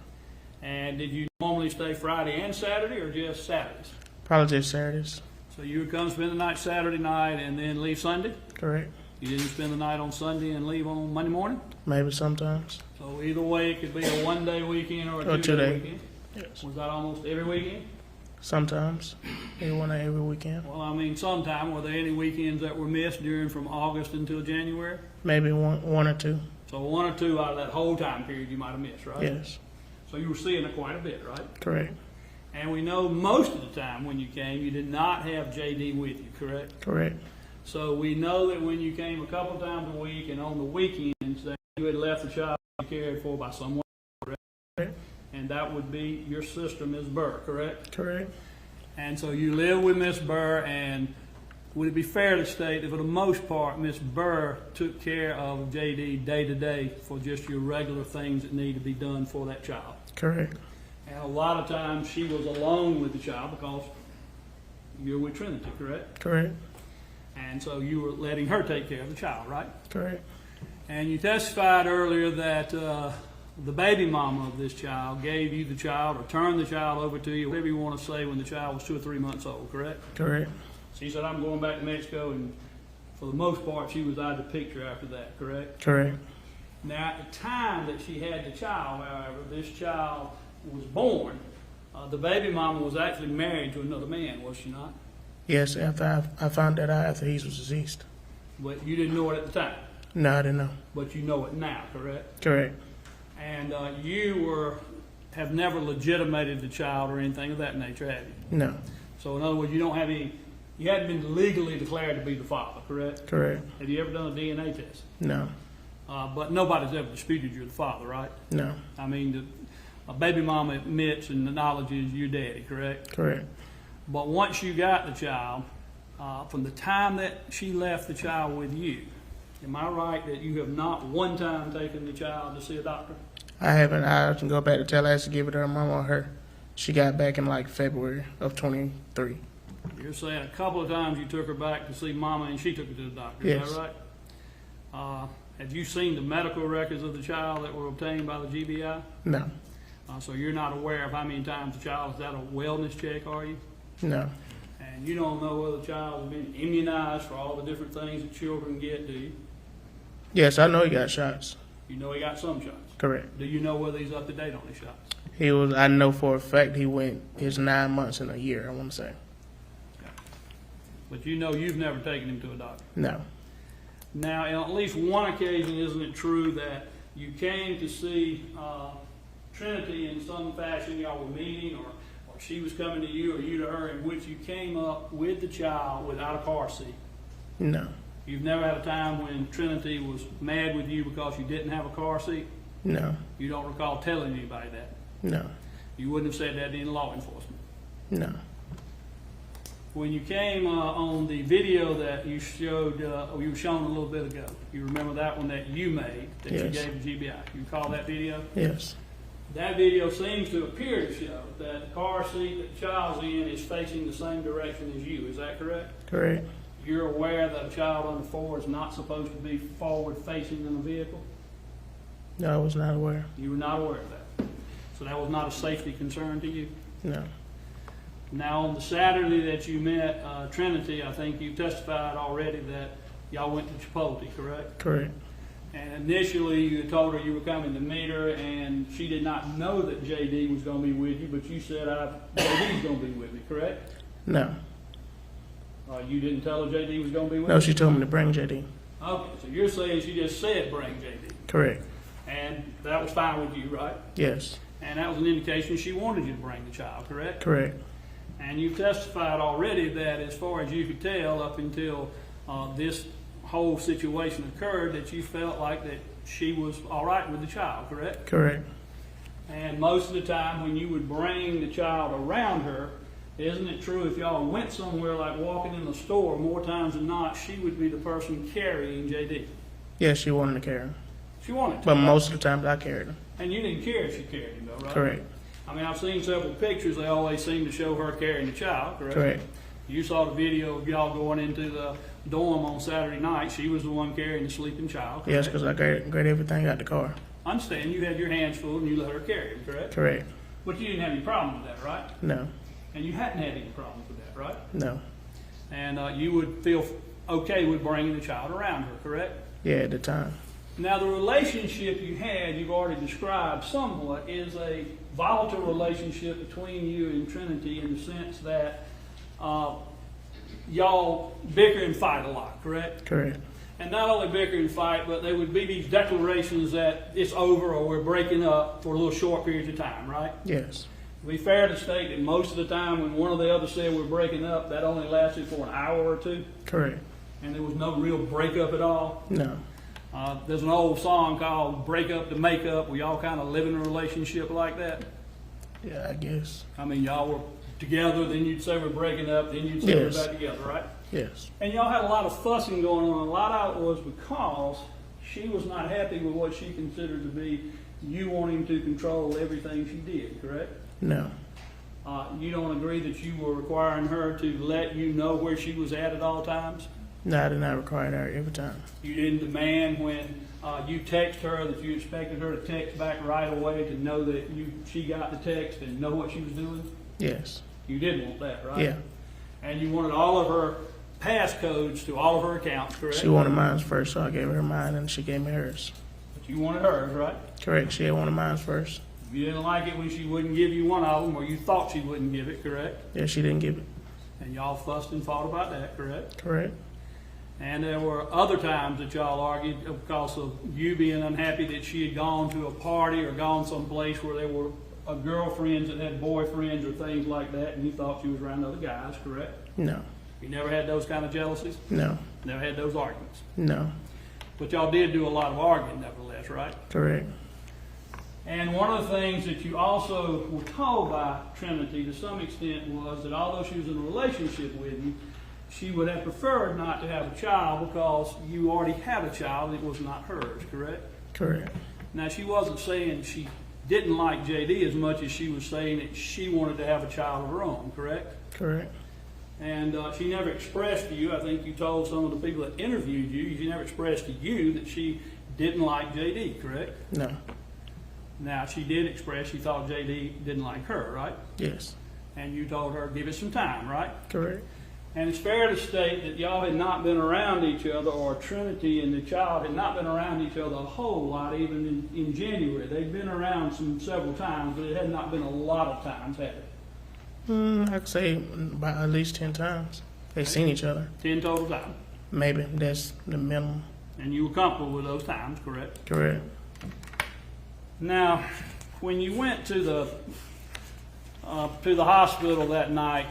D: And did you normally stay Friday and Saturday, or just Saturdays?
C: Probably just Saturdays.
D: So you would come spend the night Saturday night and then leave Sunday?
C: Correct.
D: You didn't spend the night on Sunday and leave on Monday morning?
C: Maybe sometimes.
D: So either way, it could be a one-day weekend or a
C: Or
D: two-day
C: 2 day.
D: weekend?
C: Yes.
D: Was that almost every weekend?
C: Sometimes. Maybe one day every weekend.
D: Well, I mean, sometime. Were there any weekends that were missed during from August until January?
C: Maybe one or two.
D: So one or two out of that whole time period you might have missed, right?
C: Yes.
D: So you were seeing it quite a bit, right?
C: Correct.
D: And we know most of the time when you came, you did not have JD with you, correct?
C: Correct.
D: So we know that when you came a couple times a week and on the weekends that you had left the child cared for by someone, correct?
C: Correct.
D: And that would be your sister, Ms. Burr, correct?
C: Correct.
D: And so you live with Ms. Burr, and would it be fair to state that for the most part, Ms. Burr took care of JD day to day for just your regular things that need to be done for that child?
C: Correct.
D: And a lot of times she was alone with the child because you're with Trinity, correct?
C: Correct.
D: And so you were letting her take care of the child, right?
C: Correct.
D: And you testified earlier that the baby mama of this child gave you the child or turned the child over to you, whatever you want to say, when the child was 2 or 3 months old, correct?
C: Correct.
D: She said, I'm going back to Mexico, and for the most part, she was out of the picture after that, correct?
C: Correct.
D: Now, at the time that she had the child, however, this child was born, the baby mama was actually married to another man, was she not?
C: Yes, after I found that out after he was deceased.
D: But you didn't know it at the time.
C: No, I didn't know.
D: But you know it now, correct?
C: Correct.
D: And you have never legitimated the child or anything of that nature, have you?
C: No.
D: So in other words, you hadn't been legally declared to be the father, correct?
C: Correct.
D: Have you ever done a DNA test?
C: No.
D: But nobody's ever disputed you're the father, right?
C: No.
D: I mean, a baby mama admits and acknowledges your daddy, correct?
C: Correct.
D: But once you got the child, from the time that she left the child with you, am I right that you have not one time taken the child to see a doctor?
C: I haven't. I can go back to Tallahassee, give it to her mom or her. She got back in like February of 23.
D: You're saying a couple of times you took her back to see mama and she took her to the doctor,
C: Yes.
D: is that right? Have you seen the medical records of the child that were obtained by the GBI?
C: No,
D: So you're not aware of how many times the child is at a wellness check, are you?
C: no,
D: And you don't know whether the child has been immunized for all the different things that children get, do you?
C: yes, I know he got shots.
D: You know he got some shots.
C: Correct.
D: Do you know whether he's up to date on his shots?
C: He was. I know for a fact he went his 9 months in a year. I want to say.
D: But you know you've never taken him to a doctor.
C: No,
D: Now, on at least one occasion, isn't it true that you came to see Trinity in some fashion, y'all were meeting, or she was coming to you, or you to her, in which you came up with the child without a car seat?
C: no,
D: You've never had a time when Trinity was mad with you because you didn't have a car seat?
C: no,
D: You don't recall telling anybody that?
C: no,
D: You wouldn't have said that to any law enforcement?
C: no.
D: When you came on the video that you showed, you were shown a little bit ago, you remember that one that you made, that you
C: Yes.
D: gave to GBI? You recall that video?
C: Yes,
D: That video seems to appear to show that the car seat that the child's in is facing the same direction as you. Is that correct?
C: correct.
D: You're aware that a child under 4 is not supposed to be forward facing in a vehicle?
C: No, I was not aware.
D: You were not aware of that. So that was not a safety concern to you?
C: No,
D: Now, on the Saturday that you met Trinity, I think you testified already that y'all went to Chipotle, correct?
C: correct.
D: And initially, you told her you were coming to meet her, and she did not know that JD was going to be with you, but you said, JD's going to be with me, correct?
C: No,
D: You didn't tell her JD was going to be with
C: no.
D: you?
C: She told me to bring JD.
D: Okay, so you're saying she just said bring JD,
C: Correct.
D: and that was fine with you, right?
C: Yes,
D: And that was an indication she wanted you to bring the child, correct?
C: correct.
D: And you've testified already that as far as you could tell, up until this whole situation occurred, that you felt like that she was all right with the child, correct?
C: Correct.
D: And most of the time when you would bring the child around her, isn't it true if y'all went somewhere like walking in the store, more times than not, she would be the person carrying JD?
C: Yes, she wanted to carry him.
D: She wanted to.
C: But most of the times I carried him.
D: And you didn't care if she carried him, though, right?
C: Correct.
D: I mean, I've seen several pictures. They always seem to show her carrying the child, correct?
C: Correct.
D: You saw the video of y'all going into the dorm on Saturday night. She was the one carrying the sleeping child, correct?
C: Yes, because I grabbed everything out the car.
D: I understand you had your hands full and you let her carry him, correct?
C: Correct.
D: But you didn't have any problem with that, right?
C: No,
D: And you hadn't had any problems with that, right?
C: no.
D: And you would feel okay with bringing the child around her, correct?
C: Yeah, at the time.
D: Now, the relationship you had, you've already described somewhat, is a volatile relationship between you and Trinity in the sense that y'all bicker and fight a lot, correct?
C: Correct.
D: And not only bicker and fight, but there would be these declarations that it's over or we're breaking up for a little short periods of time, right?
C: Yes.
D: It'd be fair to state that most of the time when one or the other said we're breaking up, that only lasted for an hour or two,
C: Correct.
D: and there was no real breakup at all.
C: No.
D: There's an old song called Break Up to Make Up, where y'all kind of live in a relationship like that.
C: Yeah, I guess.
D: I mean, y'all were together, then you'd say we're breaking up, then you'd say
C: Yes.
D: we're back together, right?
C: Yes.
D: And y'all had a lot of fussing going on. A lot of it was because she was not happy with what she considered to be you wanting to control everything she did, correct?
C: No.
D: You don't agree that you were requiring her to let you know where she was at all times?
C: No, I did not require that every time.
D: You didn't demand when you text her that you expected her to text back right away to know that she got the text and know what she was doing?
C: Yes.
D: You did want that, right?
C: Yeah.
D: And you wanted all of her passcodes to all of her accounts, correct?
C: She wanted mine first, so I gave her mine, and she gave me hers.
D: But you wanted hers, right?
C: Correct. She had wanted mine first.
D: You didn't like it when she wouldn't give you one of them, or you thought she wouldn't give it, correct?
C: Yeah, she didn't give it.
D: And y'all fussed and fought about that, correct?
C: Correct.
D: And there were other times that y'all argued because of you being unhappy that she had gone to a party or gone someplace where there were girlfriends that had boyfriends or things like that, and you thought she was around other guys, correct?
C: No.
D: You never had those kind of jealousies?
C: No.
D: Never had those arguments?
C: No.
D: But y'all did do a lot of arguing nevertheless, right?
C: Correct.
D: And one of the things that you also were told by Trinity to some extent was that although she was in a relationship with you, she would have preferred not to have a child because you already had a child and it was not hers, correct?
C: Correct.
D: Now, she wasn't saying she didn't like JD as much as she was saying that she wanted to have a child of her own, correct?
C: Correct.
D: And she never expressed to you, I think you told some of the people that interviewed you, she never expressed to you that she didn't like JD, correct?
C: No.
D: Now, she did express she thought JD didn't like her, right?
C: Yes.
D: And you told her, give it some time, right?
C: Correct.
D: And it's fair to state that y'all had not been around each other, or Trinity and the child had not been around each other a whole lot, even in January. They'd been around several times, but it had not been a lot of times, had it?
C: I'd say about at least 10 times. They've seen each other.
D: 10 total times.
C: Maybe that's the minimum.
D: And you were comfortable with those times, correct?
C: Correct.
D: Now, when you went to the hospital that night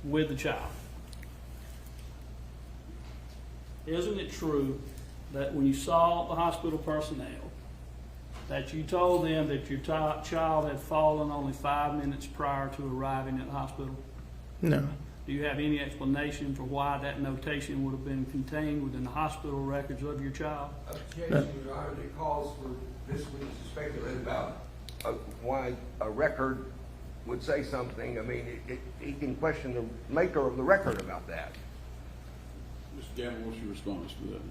D: with the child, isn't it true that when you saw the hospital personnel, that you told them that your child had fallen only 5 minutes prior to arriving at the hospital?
C: No.
D: Do you have any explanation for why that notation would have been contained within the hospital records of your child?
A: Jason, Your Honor, the cause for this week to speculate about why a record would say something. I mean, he can question the maker of the record about that.
B: Mr. Gamble, what's your response to that?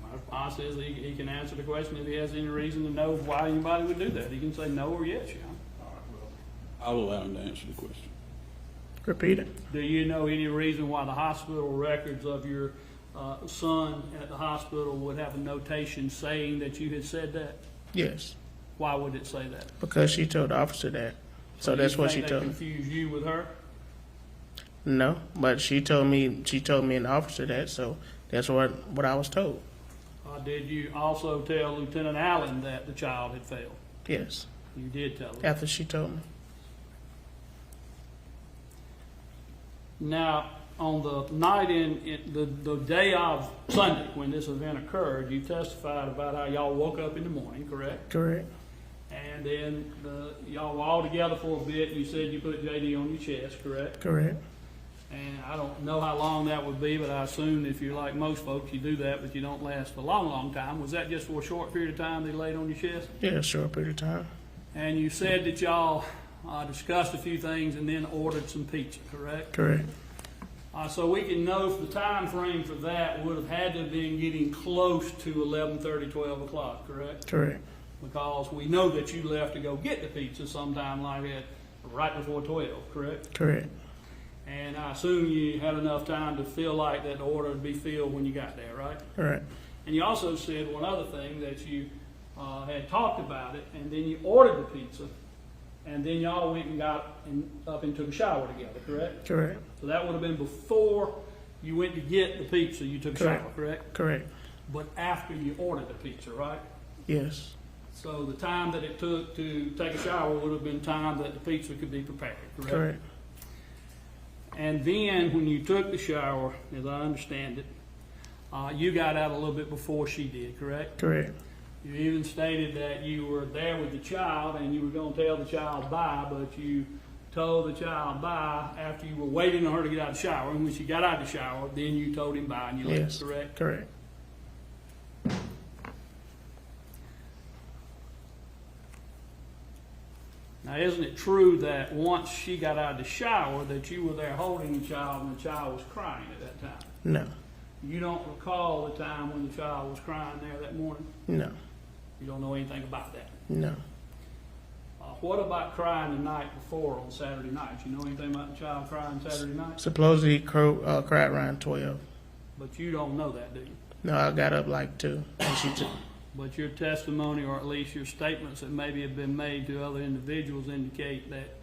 D: My response is he can answer the question if he has any reason to know why anybody would do that. He can say no or yes, Your Honor.
B: All right, well, I'll allow him to answer the question.
C: Repeat it.
D: Do you know any reason why the hospital records of your son at the hospital would have a notation saying that you had said that?
C: Yes.
D: Why would it say that?
C: Because she told the officer that. So that's what she told me.
D: Confuse you with her?
C: No, but she told me and the officer that, so that's what I was told.
D: Did you also tell Lieutenant Allen that the child had failed?
C: Yes.
D: You did tell him.
C: After she told me.
D: Now, on the night the day of Sunday when this event occurred, you testified about how y'all woke up in the morning, correct?
C: Correct.
D: And then y'all were all together for a bit. You said you put JD on your chest, correct?
C: Correct.
D: And I don't know how long that would be, but I assume if you're like most folks, you do that, but you don't last a long, long time. Was that just for a short period of time they laid on your chest?
C: Yeah, a short period of time.
D: And you said that y'all discussed a few things and then ordered some pizza, correct?
C: Correct.
D: So we can know the time frame for that would have had to have been getting close to 11:30, 12 o'clock, correct?
C: Correct.
D: Because we know that you left to go get the pizza sometime like that right before 12, correct?
C: Correct.
D: And I assume you had enough time to feel like that order would be filled when you got there, right?
C: Correct.
D: And you also said one other thing, that you had talked about it, and then you ordered the pizza, and then y'all went and got up and took a shower together, correct?
C: Correct.
D: So that would have been before you went to get the pizza, you took a shower, correct?
C: Correct.
D: But after you ordered the pizza, right?
C: Yes.
D: So the time that it took to take a shower would have been time that the pizza could be prepared, correct?
C: Correct.
D: And then when you took the shower, as I understand it, you got out a little bit before she did, correct?
C: Correct.
D: You even stated that you were there with the child and you were going to tell the child bye, but you told the child bye after you were waiting on her to get out of the shower. And when she got out of the shower, then you told him bye and you left,
C: Yes.
D: correct?
C: Correct.
D: Now, isn't it true that once she got out of the shower that you were there holding the child and the child was crying at that time?
C: No.
D: You don't recall the time when the child was crying there that morning?
C: No.
D: You don't know anything about that?
C: No.
D: What about crying the night before on Saturday night? You know anything about the child crying Saturday night?
C: Supposedly he cried around 12.
D: But you don't know that, do you?
C: No, I got up like 2, and she took.
D: But your testimony, or at least your statements that maybe have been made to other individuals, indicate that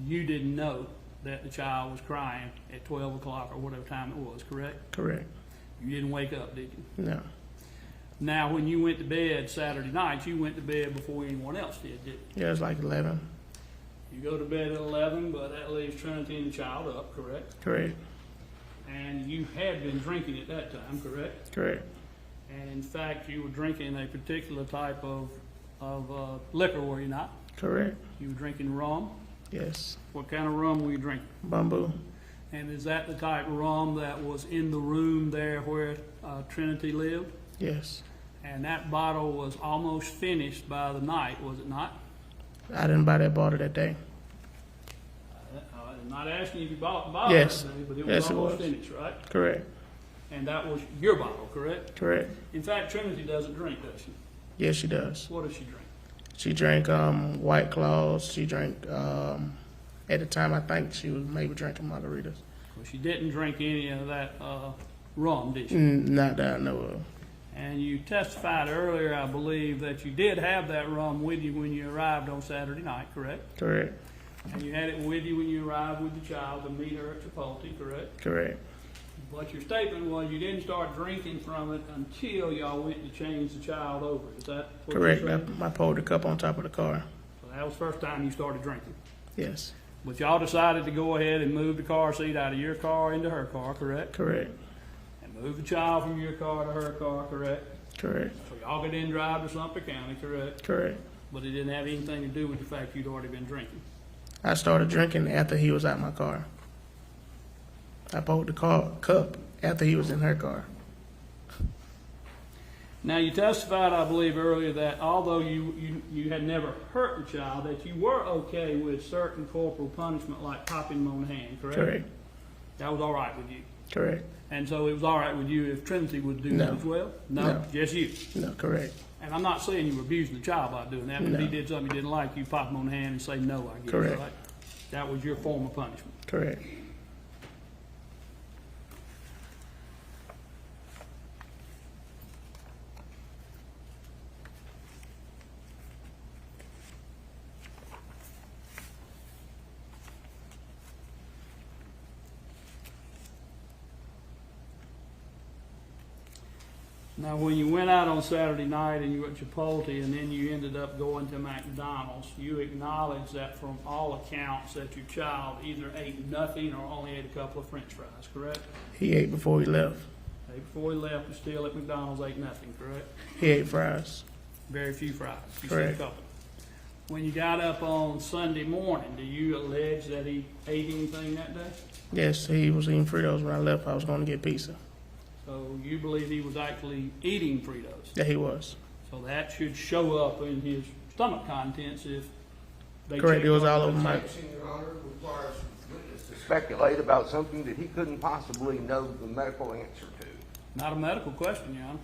D: you didn't know that the child was crying at 12 o'clock or whatever time it was, correct?
C: Correct.
D: You didn't wake up, did you?
C: No.
D: Now, when you went to bed Saturday night, you went to bed before anyone else did you?
C: Yeah, it was like 11.
D: You go to bed at 11, but that leaves Trinity and the child up, correct?
C: Correct.
D: And you had been drinking at that time, correct?
C: Correct.
D: And in fact, you were drinking a particular type of liquor, were you not?
C: Correct.
D: You were drinking rum.
C: Yes.
D: What kind of rum were you drinking?
C: Bamboo.
D: And is that the type of rum that was in the room there where Trinity lived?
C: Yes.
D: And that bottle was almost finished by the night, was it not?
C: I didn't buy that bottle that day.
D: I'm not asking you if you bought the bottle
C: Yes.
D: that day, but it was
C: Yes, it
D: almost
C: was.
D: finished, right?
C: Correct.
D: And that was your bottle, correct?
C: Correct.
D: In fact, Trinity doesn't drink, does she?
C: Yes, she does.
D: What does she drink?
C: She drank White Claws. She drank, at the time, I think she was maybe drinking margaritas.
D: Well, she didn't drink any of that rum, did she?
C: Not that I know of.
D: And you testified earlier, I believe, that you did have that rum with you when you arrived on Saturday night, correct?
C: Correct.
D: And you had it with you when you arrived with the child to meet her at Chipotle, correct?
C: Correct.
D: But your statement was you didn't start drinking from it until y'all went to change the child over. Is that what
C: Correct.
D: you're saying?
C: I poured the cup on top of the car.
D: So that was the first time you started drinking.
C: Yes.
D: But y'all decided to go ahead and move the car seat out of your car into her car, correct?
C: Correct.
D: And move the child from your car to her car, correct?
C: Correct.
D: So y'all could then drive to Sumter County, correct?
C: Correct.
D: But it didn't have anything to do with the fact you'd already been drinking.
C: I started drinking after he was out my car. I poured the cup after he was in her car.
D: Now, you testified, I believe, earlier that although you had never hurt the child, that you were okay with certain corporal punishment like popping him on the hand, correct?
C: Correct.
D: That was all right with you.
C: Correct.
D: And so it was all right with you if Trinity would do that
C: No.
D: as well?
C: No.
D: Just you.
C: No, correct.
D: And I'm not saying you were abusing the child by doing that, but if he
C: No.
D: did something you didn't like, you pop him on the hand and say no, I guess,
C: Correct.
D: right? That was your form of punishment.
C: Correct.
D: Now, when you went out on Saturday night and you were at Chipotle and then you ended up going to McDonald's, you acknowledged that from all accounts that your child either ate nothing or only ate a couple of French fries, correct?
C: He ate before he left.
D: Before he left, he still at McDonald's ate nothing, correct?
C: He ate fries.
D: Very few fries. You said
C: Correct.
D: a couple. When you got up on Sunday morning, do you allege that he ate anything that day?
C: Yes, he was eating Fritos when I left. I was going to get pizza.
D: So you believe he was actually eating Fritos.
C: Yeah, he was.
D: So that should show up in his stomach contents if they
C: Correct.
D: checked
C: It was
D: on
C: all
D: the
C: over my.
D: tapes.
A: Your Honor, requires witness to speculate about something that he couldn't possibly know the medical answer to.
D: Not a medical question, Your Honor.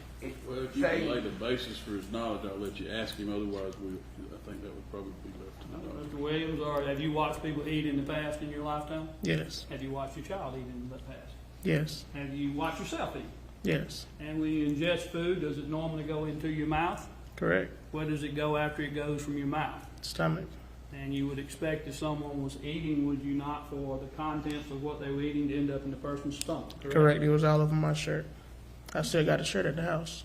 B: Well, if you can lay the basis for his knowledge, I'll let you ask him. Otherwise, I think that would probably be left to the doctor.
D: Mr. Williams, or have you watched people eat in the past in your lifetime?
C: Yes.
D: Have you watched your child eat in the past?
C: Yes.
D: Have you watched yourself eat?
C: Yes.
D: And when you ingest food, does it normally go into your mouth?
C: Correct.
D: Where does it go after it goes from your mouth?
C: Stomach.
D: And you would expect if someone was eating, would you not, for the contents of what they were eating to end up in the person's stomach?
C: Correct. It was all over my shirt. I still got a shirt at the house.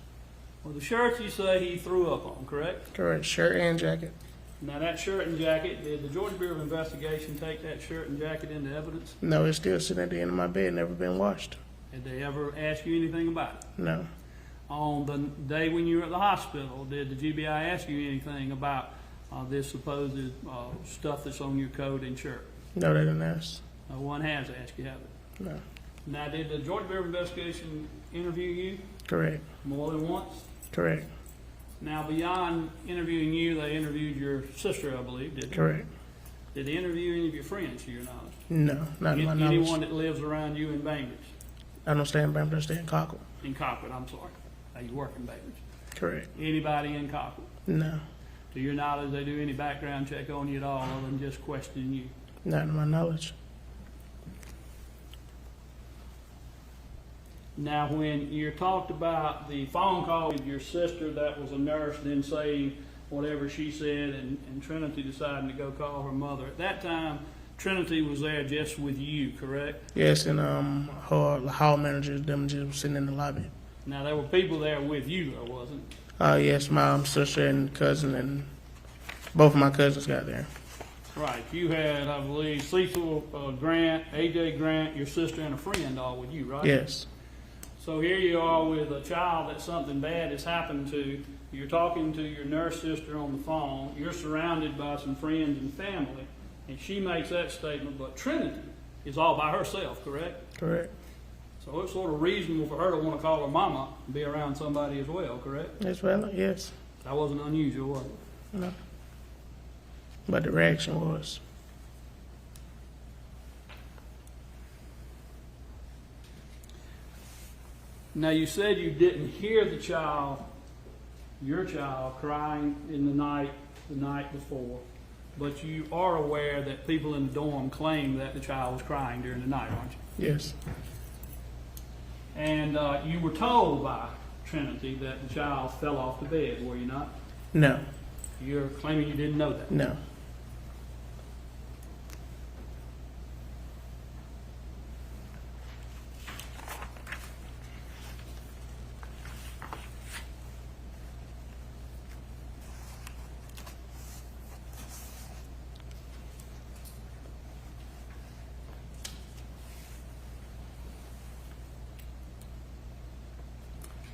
D: Well, the shirt you say he threw up on, correct?
C: Correct. Shirt and jacket.
D: Now that shirt and jacket, did the Georgia Bureau of Investigation take that shirt and jacket into evidence?
C: No, it's still sitting at the end of my bed, never been washed.
D: Did they ever ask you anything about it?
C: No.
D: On the day when you were at the hospital, did the GBI ask you anything about this supposed stuff that's on your coat and shirt?
C: No, they didn't ask.
D: No one has asked you, have they?
C: No.
D: Now, did the Georgia Bureau of Investigation interview you
C: Correct.
D: more than once?
C: Correct.
D: Now, beyond interviewing you, they interviewed your sister, I believe, did they?
C: Correct.
D: Did they interview any of your friends, to your knowledge?
C: No, not in my
D: Anyone
C: knowledge.
D: that lives around you in Bainbridge?
C: I don't stay in Bamberg, I stay in Cockle.
D: In Cockwood, I'm sorry. You work in Bainbridge.
C: Correct.
D: Anybody in Cockwood?
C: No,
D: To your knowledge, they do any background check on you at all other than just questioning you?
C: not in my knowledge.
D: Now, when you talked about the phone call with your sister that was a nurse, then saying whatever she said, and Trinity deciding to go call her mother, at that time, Trinity was there just with you, correct?
C: Yes, and her the hall managers, them just sitting in the lobby.
D: Now, there were people there with you, though, wasn't?
C: Yes, my sister and cousin, and both of my cousins got there.
D: Right. You had, I believe, Cecil Grant, A.J. Grant, your sister, and a friend all with you, right?
C: Yes.
D: So here you are with a child that something bad has happened to. You're talking to your nurse sister on the phone. You're surrounded by some friends and family. And she makes that statement, but Trinity is all by herself, correct?
C: Correct.
D: So it's sort of reasonable for her to want to call her mama and be around somebody as well, correct?
C: As well, yes.
D: That wasn't unusual, was it?
C: No. But the reaction was.
D: Now, you said you didn't hear your child crying in the night before, but you are aware that people in the dorm claim that the child was crying during the night, aren't you?
C: Yes.
D: And you were told by Trinity that the child fell off the bed, were you not?
C: No.
D: You're claiming you didn't know that.
C: No.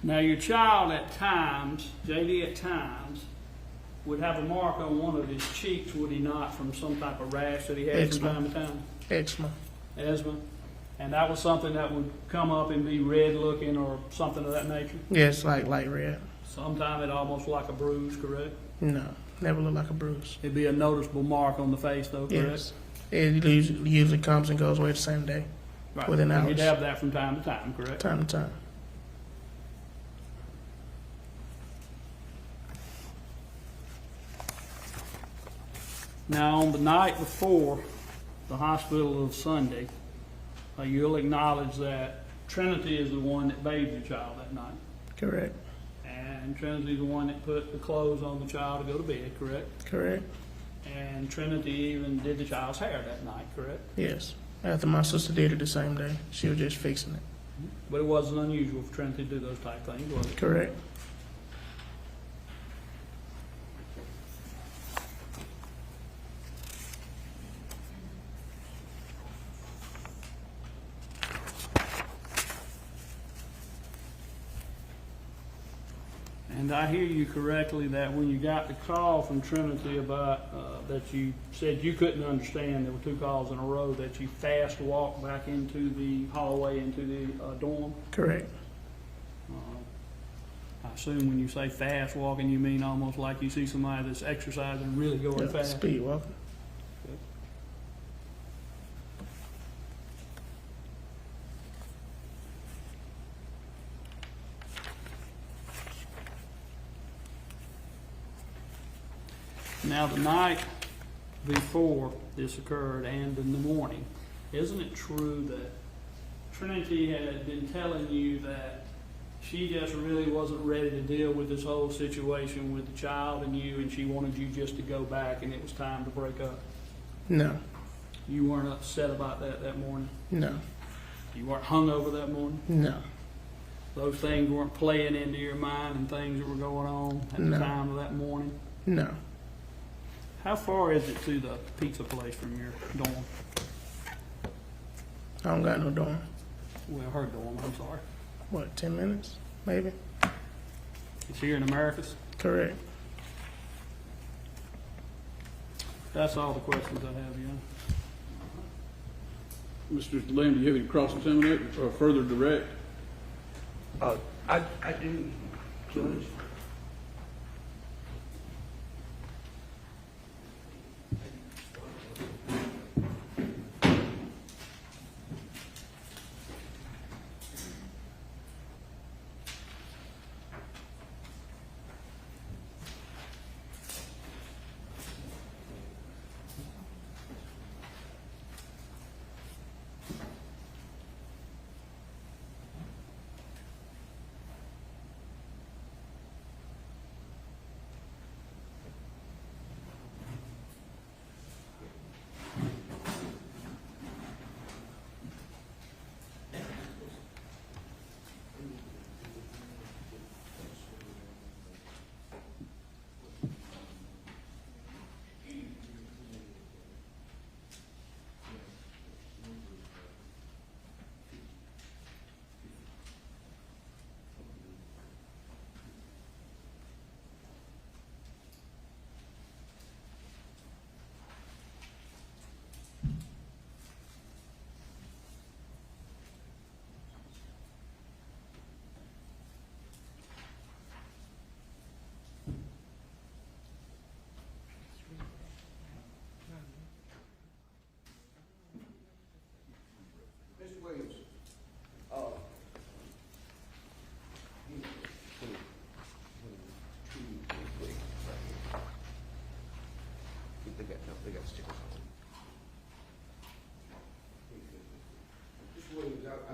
D: Now, your child at times, JD at times, would have a mark on one of his cheeks, would he not, from some type of rash that he had from
C: Eczema.
D: time to time?
C: Eczema.
D: Asthma. And that was something that would come up and be red looking or something of that nature?
C: Yes, like light red.
D: Sometime it almost like a bruise, correct?
C: No. Never looked like a bruise.
D: It'd be a noticeable mark on the face, though, correct?
C: Yes. It usually comes and goes away the same day.
D: Right.
C: Within
D: And
C: hours.
D: you'd have that from time to time, correct?
C: Time to time.
D: Now, on the night before the hospital of Sunday, you'll acknowledge that Trinity is the one that bathed your child that night.
C: Correct.
D: And Trinity is the one that put the clothes on the child to go to bed, correct?
C: Correct.
D: And Trinity even did the child's hair that night, correct?
C: Yes. After my sister did it the same day, she was just fixing it.
D: But it wasn't unusual for Trinity to do those type things, was it?
C: Correct.
D: And I hear you correctly that when you got the call from Trinity about that you said you couldn't understand, there were 2 calls in a row, that you fast walked back into the hallway into the dorm.
C: Correct.
D: I assume when you say fast walking, you mean almost like you see somebody that's exercising really going
C: Yeah,
D: fast.
C: speed walking.
D: Now, the night before this occurred and in the morning, isn't it true that Trinity had been telling you that she just really wasn't ready to deal with this whole situation with the child and you, and she wanted you just to go back and it was time to break up?
C: No.
D: You weren't upset about that morning?
C: No.
D: You weren't hungover that morning?
C: No.
D: Those things weren't playing into your mind and things that were going on at
C: No.
D: the time of that morning?
C: No.
D: How far is it to the pizza place from your dorm?
C: I don't got no dorm.
D: Well, her dorm, I'm sorry.
C: What, 10 minutes? Maybe?
D: It's here in Americus.
C: Correct.
D: That's all the questions I have, yeah.
B: Mr. Lamb, do you have any cross-examination or further direct?
A: I do, Judge.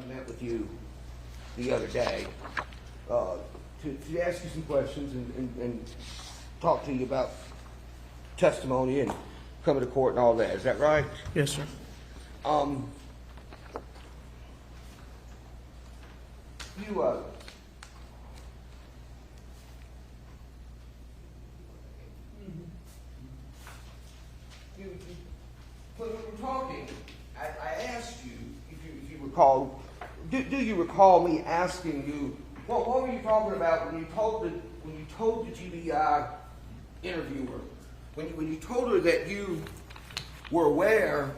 A: I met with you the other day to ask you some questions and talk to you about testimony and coming to court and all that. Is that right?
C: Yes, sir.
A: When we were talking, I asked you, if you recall, do you recall me asking you, what were you talking about when you told the GBI interviewer, when you told her that you were aware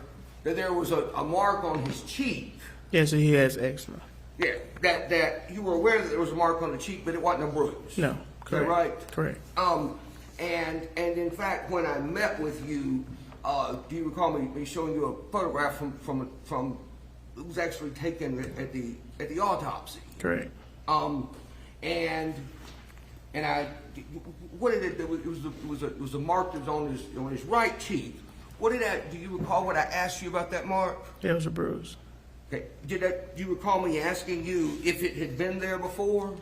A: that there was a mark on his cheek?
C: Yes, sir, he has eczema.
A: Yeah, that you were aware that there was a mark on the cheek, but it wasn't a bruise.
C: No,
A: Is that
C: correct.
A: right?
C: Correct.
A: And in fact, when I met with you, do you recall me showing you a photograph from it was actually taken at the autopsy?
C: Correct.
A: And I, what did it was a mark that was on his right cheek. Do you recall what I asked you about that mark?
C: It was a bruise.
A: Okay. Do you recall me asking you if it had been there before?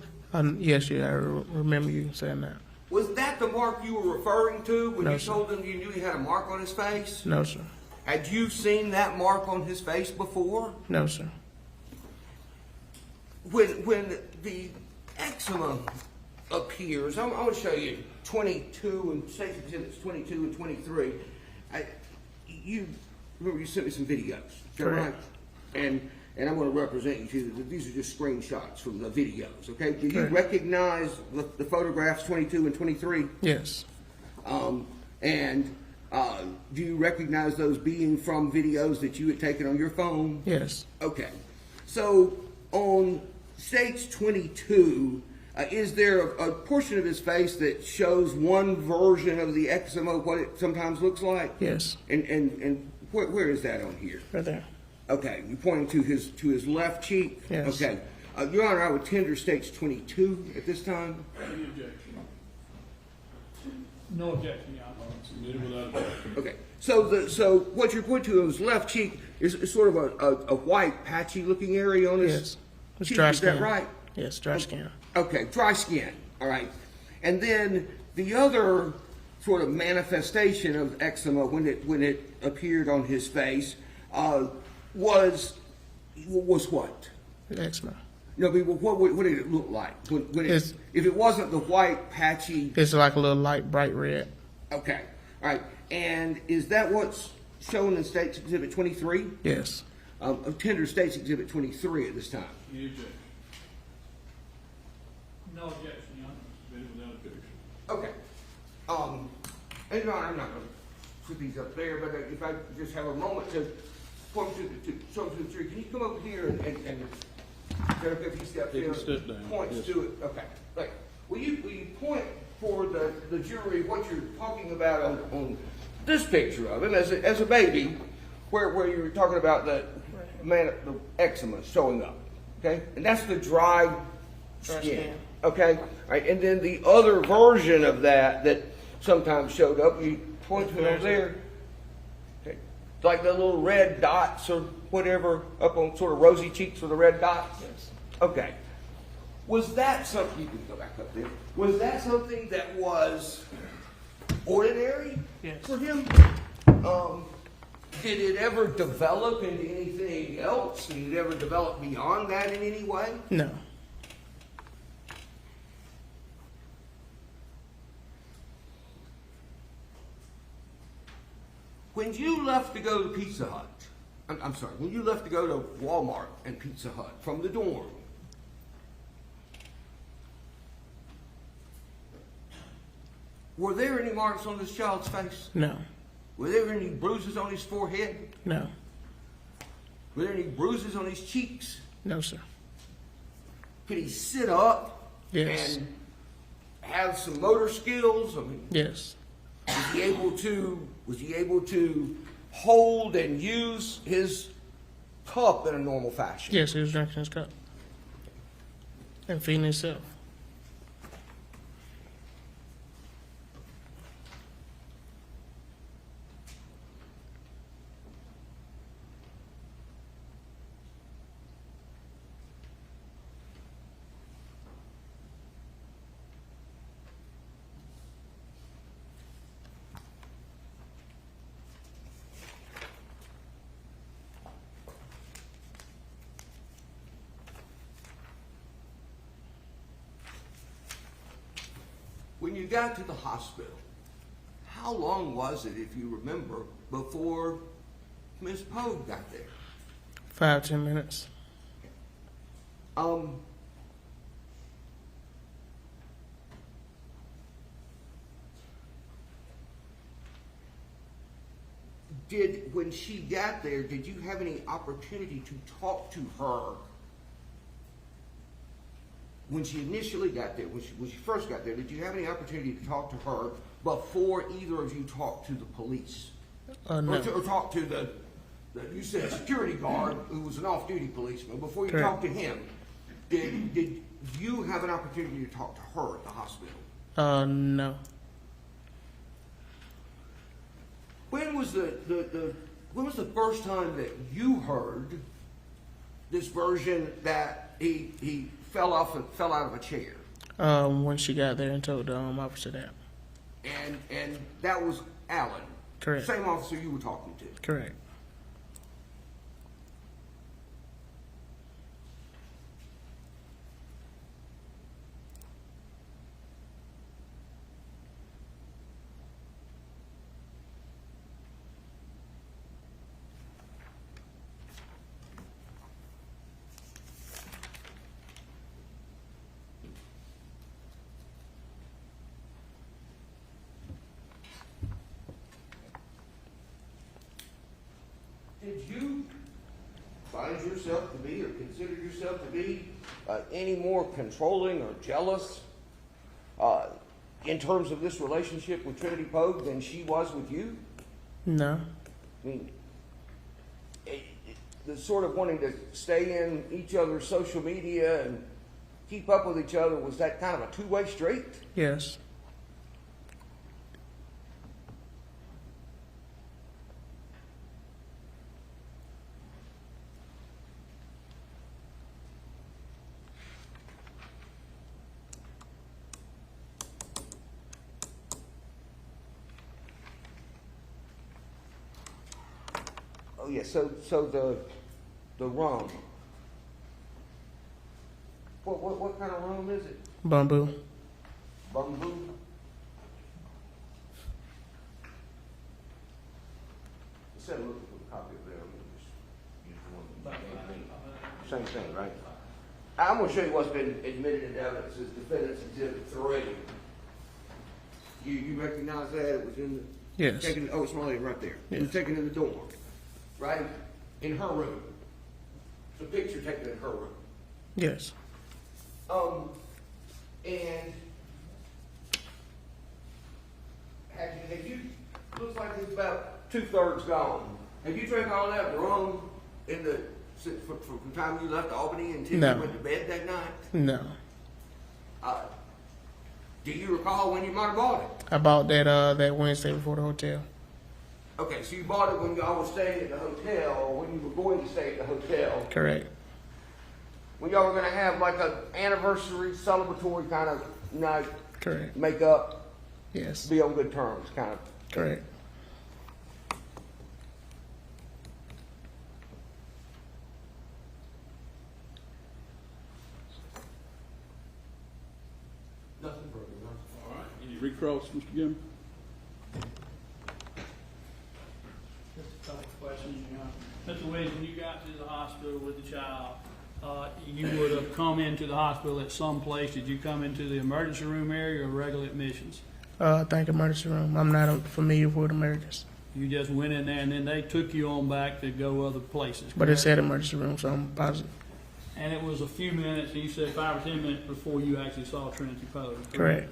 C: Yes, yeah, I remember you saying that.
A: Was that the mark you were referring to when
C: No,
A: you
C: sir.
A: told him you knew he had a mark on his face?
C: No, sir.
A: Had you seen that mark on his face before?
C: No, sir.
A: When the eczema appears, I'm going to show you 22 and State's Exhibits 22 and 23. You remember you sent me some videos, is that right?
C: Correct.
A: And I'm going to represent you to that these are just screenshots from the videos, okay? Do you
C: Correct.
A: recognize the photographs 22 and 23?
C: Yes.
A: And do you recognize those being from videos that you had taken on your phone?
C: Yes.
A: Okay. So on State's 22, is there a portion of his face that shows one version of the eczema, what it sometimes looks like?
C: Yes.
A: And where is that on here?
C: Right there.
A: Okay, you're pointing to his left cheek?
C: Yes.
A: Okay. Your Honor, I would tender State's 22 at this time.
B: Any objection?
D: No objection, Your Honor.
B: Submitted without objection.
A: Okay. So what you're pointing to on his left cheek is sort of a white patchy looking area on his
C: Yes. It's
A: cheek.
C: dry
A: Is
C: skin.
A: that right?
C: Yes, dry skin.
A: Okay, dry skin. All right. And then the other sort of manifestation of eczema when it appeared on his face was what?
C: Eczema.
A: No, but what did it look like? If it wasn't the white patchy.
C: It's like a little light bright red.
A: Okay. All right. And is that what's shown in State's Exhibit 23?
C: Yes.
A: Tender State's Exhibit 23 at this time.
B: Any objection?
D: No objection, Your Honor.
B: Submitted without objection.
A: Okay. And Your Honor, I'm not going to put these up there, but if I just have a moment to point to show to the jury, can you come over here and if you step
B: Take
A: here,
B: a step down.
A: points
B: Yes.
A: to it. Okay. Like, will you point for the jury what you're talking about on this picture of him as a baby, where you're talking about the eczema showing up, okay? And that's the dry skin, okay? All right, and then the other version of that sometimes showed up, you point to it over there, okay? Like the little red dots or whatever up on sort of rosy cheeks with the red dots?
C: Yes.
A: Okay. Was that something, you can go back up there, was that something that was ordinary
C: Yes.
A: for him? Did it ever develop into anything else? Did it ever develop beyond that in any way?
C: No.
A: When you left to go to Pizza Hut, I'm sorry, when you left to go to Walmart and Pizza Hut from the dorm, were there any marks on this child's face?
C: No.
A: Were there any bruises on his forehead?
C: No.
A: Were there any bruises on his cheeks?
C: No, sir.
A: Could he sit up
C: Yes.
A: and have some motor skills? I mean,
C: Yes.
A: was he able to hold and use his cup in a normal fashion?
C: Yes, he was drinking his cup. And feeding himself.
A: you got to the hospital, how long was it, if you remember, before Ms. Poague got there?
C: 5-10 minutes.
A: When she got there, did you have any opportunity to talk to her when she initially got there, when she first got there? Did you have any opportunity to talk to her before either of you talked to the police?
C: No.
A: Or talked to the you said security guard, who was an off-duty policeman. Before you
C: Correct.
A: talked to him, did you have an opportunity to talk to her at the hospital?
C: No.
A: When was when was the first time that you heard this version that he fell out of a chair?
C: When she got there and told the officer that.
A: And that was Alan.
C: Correct.
A: Same officer you were talking to.
C: Correct.
A: Did you find yourself to be, or consider yourself to be, any more controlling or jealous in terms of this relationship with Trinity Poague than she was with you?
C: No.
A: I mean, the sort of wanting to stay in each other's social media and keep up with each other, was that kind of a two-way street?
C: Yes.
A: Oh yeah, so the rum. What kind of rum is it?
C: Bamboo.
A: Bamboo? Instead of looking for a copy of that, I'm gonna just use the one. Same thing, right? I'm gonna show you what's been admitted into evidence as Defendant's Exhibit 3. You recognize that? It was in the...
C: Yes.
A: Taken, oh, it's right there. It was
C: Yes.
A: taken in the dorm, right? In her room. It's a picture taken in her room.
C: Yes.
A: And have you, looks like it's about 2/3 gone. Have you drank all that rum in the, from the time you left Albany until
C: No.
A: you went to bed that night?
C: No.
A: Do you recall when you might have bought it?
C: I bought that Wednesday before the hotel.
A: Okay, so you bought it when y'all were staying at the hotel, or when you were going to stay at the hotel.
C: Correct.
A: When y'all were going to have like an anniversary, celebratory kind of night,
C: Correct.
A: make up,
C: Yes.
A: be on good terms, kind of.
C: Correct.
A: Nothing further, no?
B: All right, any recross, Mr. Gilman?
D: Just a couple of questions, Your Honor. Mr. Williams, when you got to the hospital with the child, you would have come into the hospital at some place. Did you come into the emergency room area or regular admissions?
C: I think emergency room. I'm not familiar with Americus,
D: You just went in there and then they took you on back to go other places?
C: but it
D: correct?
C: said emergency room, so I'm positive.
D: And it was a few minutes, and you said 5 or 10 minutes before you actually saw Trinity Poague?
C: Correct.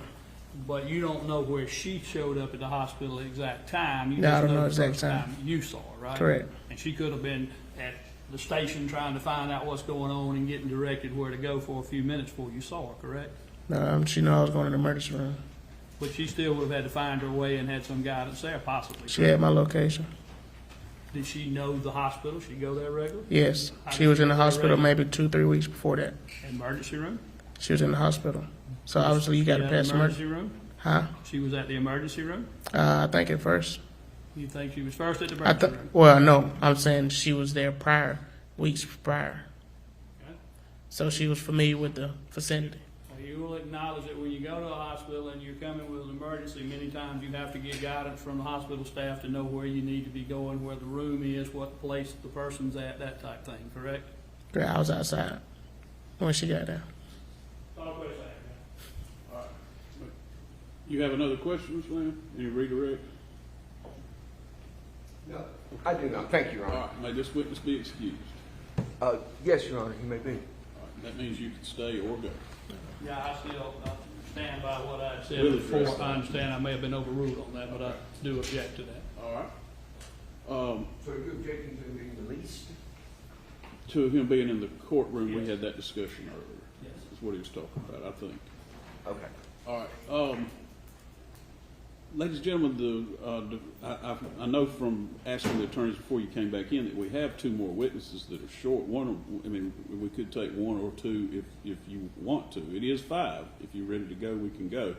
D: But you don't know where she showed up at the hospital at the exact time. You
C: No, I
D: just
C: don't know
D: the
C: exact
D: first
C: time.
D: you saw her, right?
C: Correct.
D: And she could have been at the station trying to find out what's going on and getting directed where to go for a few minutes before you saw her, correct?
C: No, she knew I was going to the emergency room.
D: But she still would have had to find her way and had some guidance there, possibly.
C: She had my location.
D: Did she know the hospital? She go there regularly?
C: Yes.
D: How
C: She
D: did
C: was
D: she
C: in the
D: go there
C: hospital
D: regularly?
C: maybe 2-3 weeks before that.
D: Emergency room?
C: She was in the hospital. So obviously you got to
D: She at the
C: pass
D: emergency
C: emergency.
D: room?
C: Huh?
D: She was at the emergency room?
C: I think at first.
D: You think she was first at the
C: I
D: emergency room?
C: well, no, I'm saying she was there weeks prior.
D: Okay.
C: So she was familiar with the vicinity.
D: Well, you will acknowledge that when you go to a hospital and you're coming with an emergency, many times you have to get guidance from the hospital staff to know where you need to be going, where the room is, what place the person's at, that type thing, correct?
C: Girl, I was outside when she got there.
D: All
B: right. You have another question, Mr. Lamb? Any redirect?
A: No, I do not. Thank you, Your
B: All
A: Honor.
B: right, may this witness be excused?
A: Yes, Your Honor, you may be.
B: All right, that means you can stay or go.
D: Yeah, I still stand by what I said
B: Really
D: before.
B: fast.
D: I understand I may have been overruled on that, but I do object to that.
B: All right.
A: So you're objecting to being released?
B: To him being in the courtroom, we had that discussion earlier.
D: Yes.
B: That's what he was talking about, I think.
A: Okay.
B: All right. Ladies and gentlemen, I know from asking the attorneys before you came back in that we have two more witnesses that are short. We could take one or two if you want to. It is 5. If you're ready to go, we can go.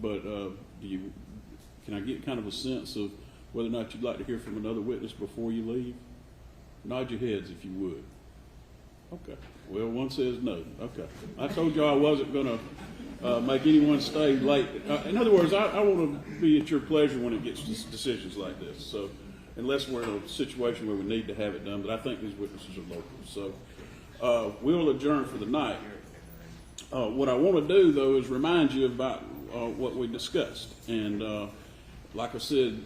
B: But can I get kind of a sense of whether or not you'd like to hear from another witness before you leave? Nod your heads if you would. Okay. Well, one says no. Okay. I told you I wasn't going to make anyone stay late. In other words, I want to be at your pleasure when it gets to decisions like this. So, unless we're in a situation where we need to have it done, but I think these witnesses are local. So, we'll adjourn for the night. What I want to do, though, is remind you about what we discussed. And like I said,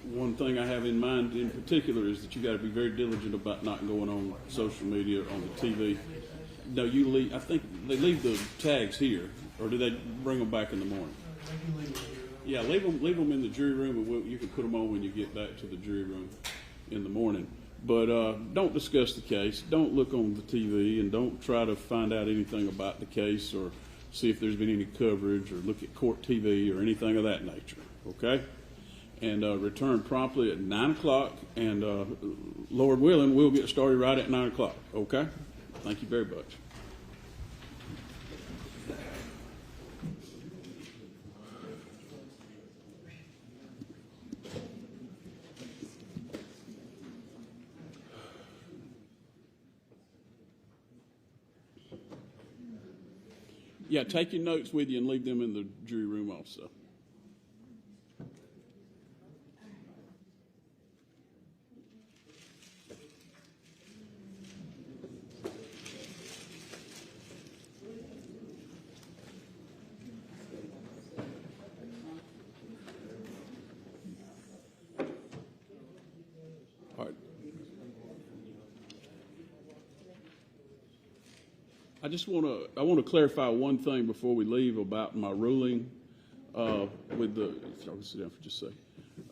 B: one thing I have in mind in particular is that you got to be very diligent about not going on social media or on the TV. No, you leave. I think they leave the tags here, or do they bring them back in the morning? Yeah, leave them in the jury room, and you can put them on when you get back to the jury room in the morning. But don't discuss the case. Don't look on the TV, and don't try to find out anything about the case or see if there's been any coverage or look at court TV or anything of that nature. Okay? And return promptly at 9 o'clock, and Lord willing, we'll get started right at 9 o'clock. Okay? Thank you very much. Yeah, take your notes with you and leave them in the jury room also. All right. I want to clarify one thing before we leave about my ruling with the, if y'all can sit down for just a second,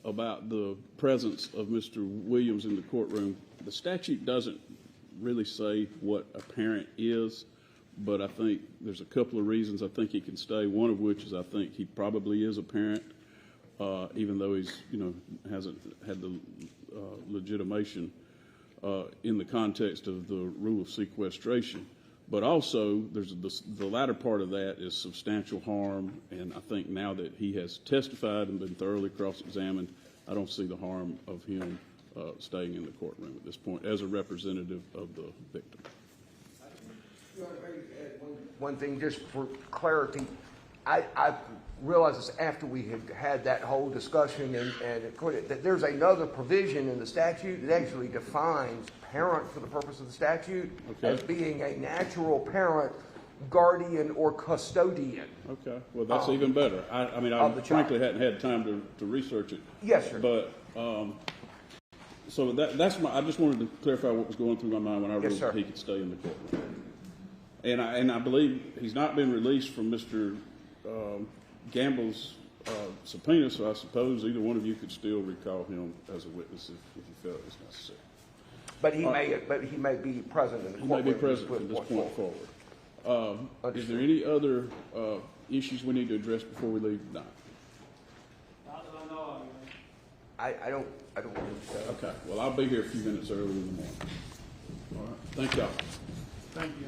B: about the presence of Mr. Williams in the courtroom. The statute doesn't really say what a parent is, but I think there's a couple of reasons I think he can stay. One of which is I think he probably is a parent, even though he's hasn't had the legitimation in the context of the rule of sequestration. But also, there's the latter part of that is substantial harm, and I think now that he has testified and been thoroughly cross-examined, I don't see the harm of him staying in the courtroom at this point as a representative of the victim.
A: One thing, just for clarity, I realized this after we had that whole discussion, and that there's another provision in the statute that actually defines parent for the purpose of the statute as being a natural parent, guardian, or custodian.
B: Okay, well that's even better. I mean, I frankly hadn't had time to research it.
A: Yes, sir.
B: But so that's my. I just wanted to clarify what was going through my mind when I ruled that he could stay in the courtroom. And I believe he's not been released from Mr. Gamble's subpoena, so I suppose either one of you could still recall him as a witness if you felt it was necessary.
A: But he may be present in the courtroom.
B: He may be present from this point forward. Is there any other issues we need to address before we leave tonight?
D: Not that I know of.
A: I don't think so.
B: Okay. Well, I'll be here a few minutes early in the morning. All right. Thank y'all.
D: Thank you.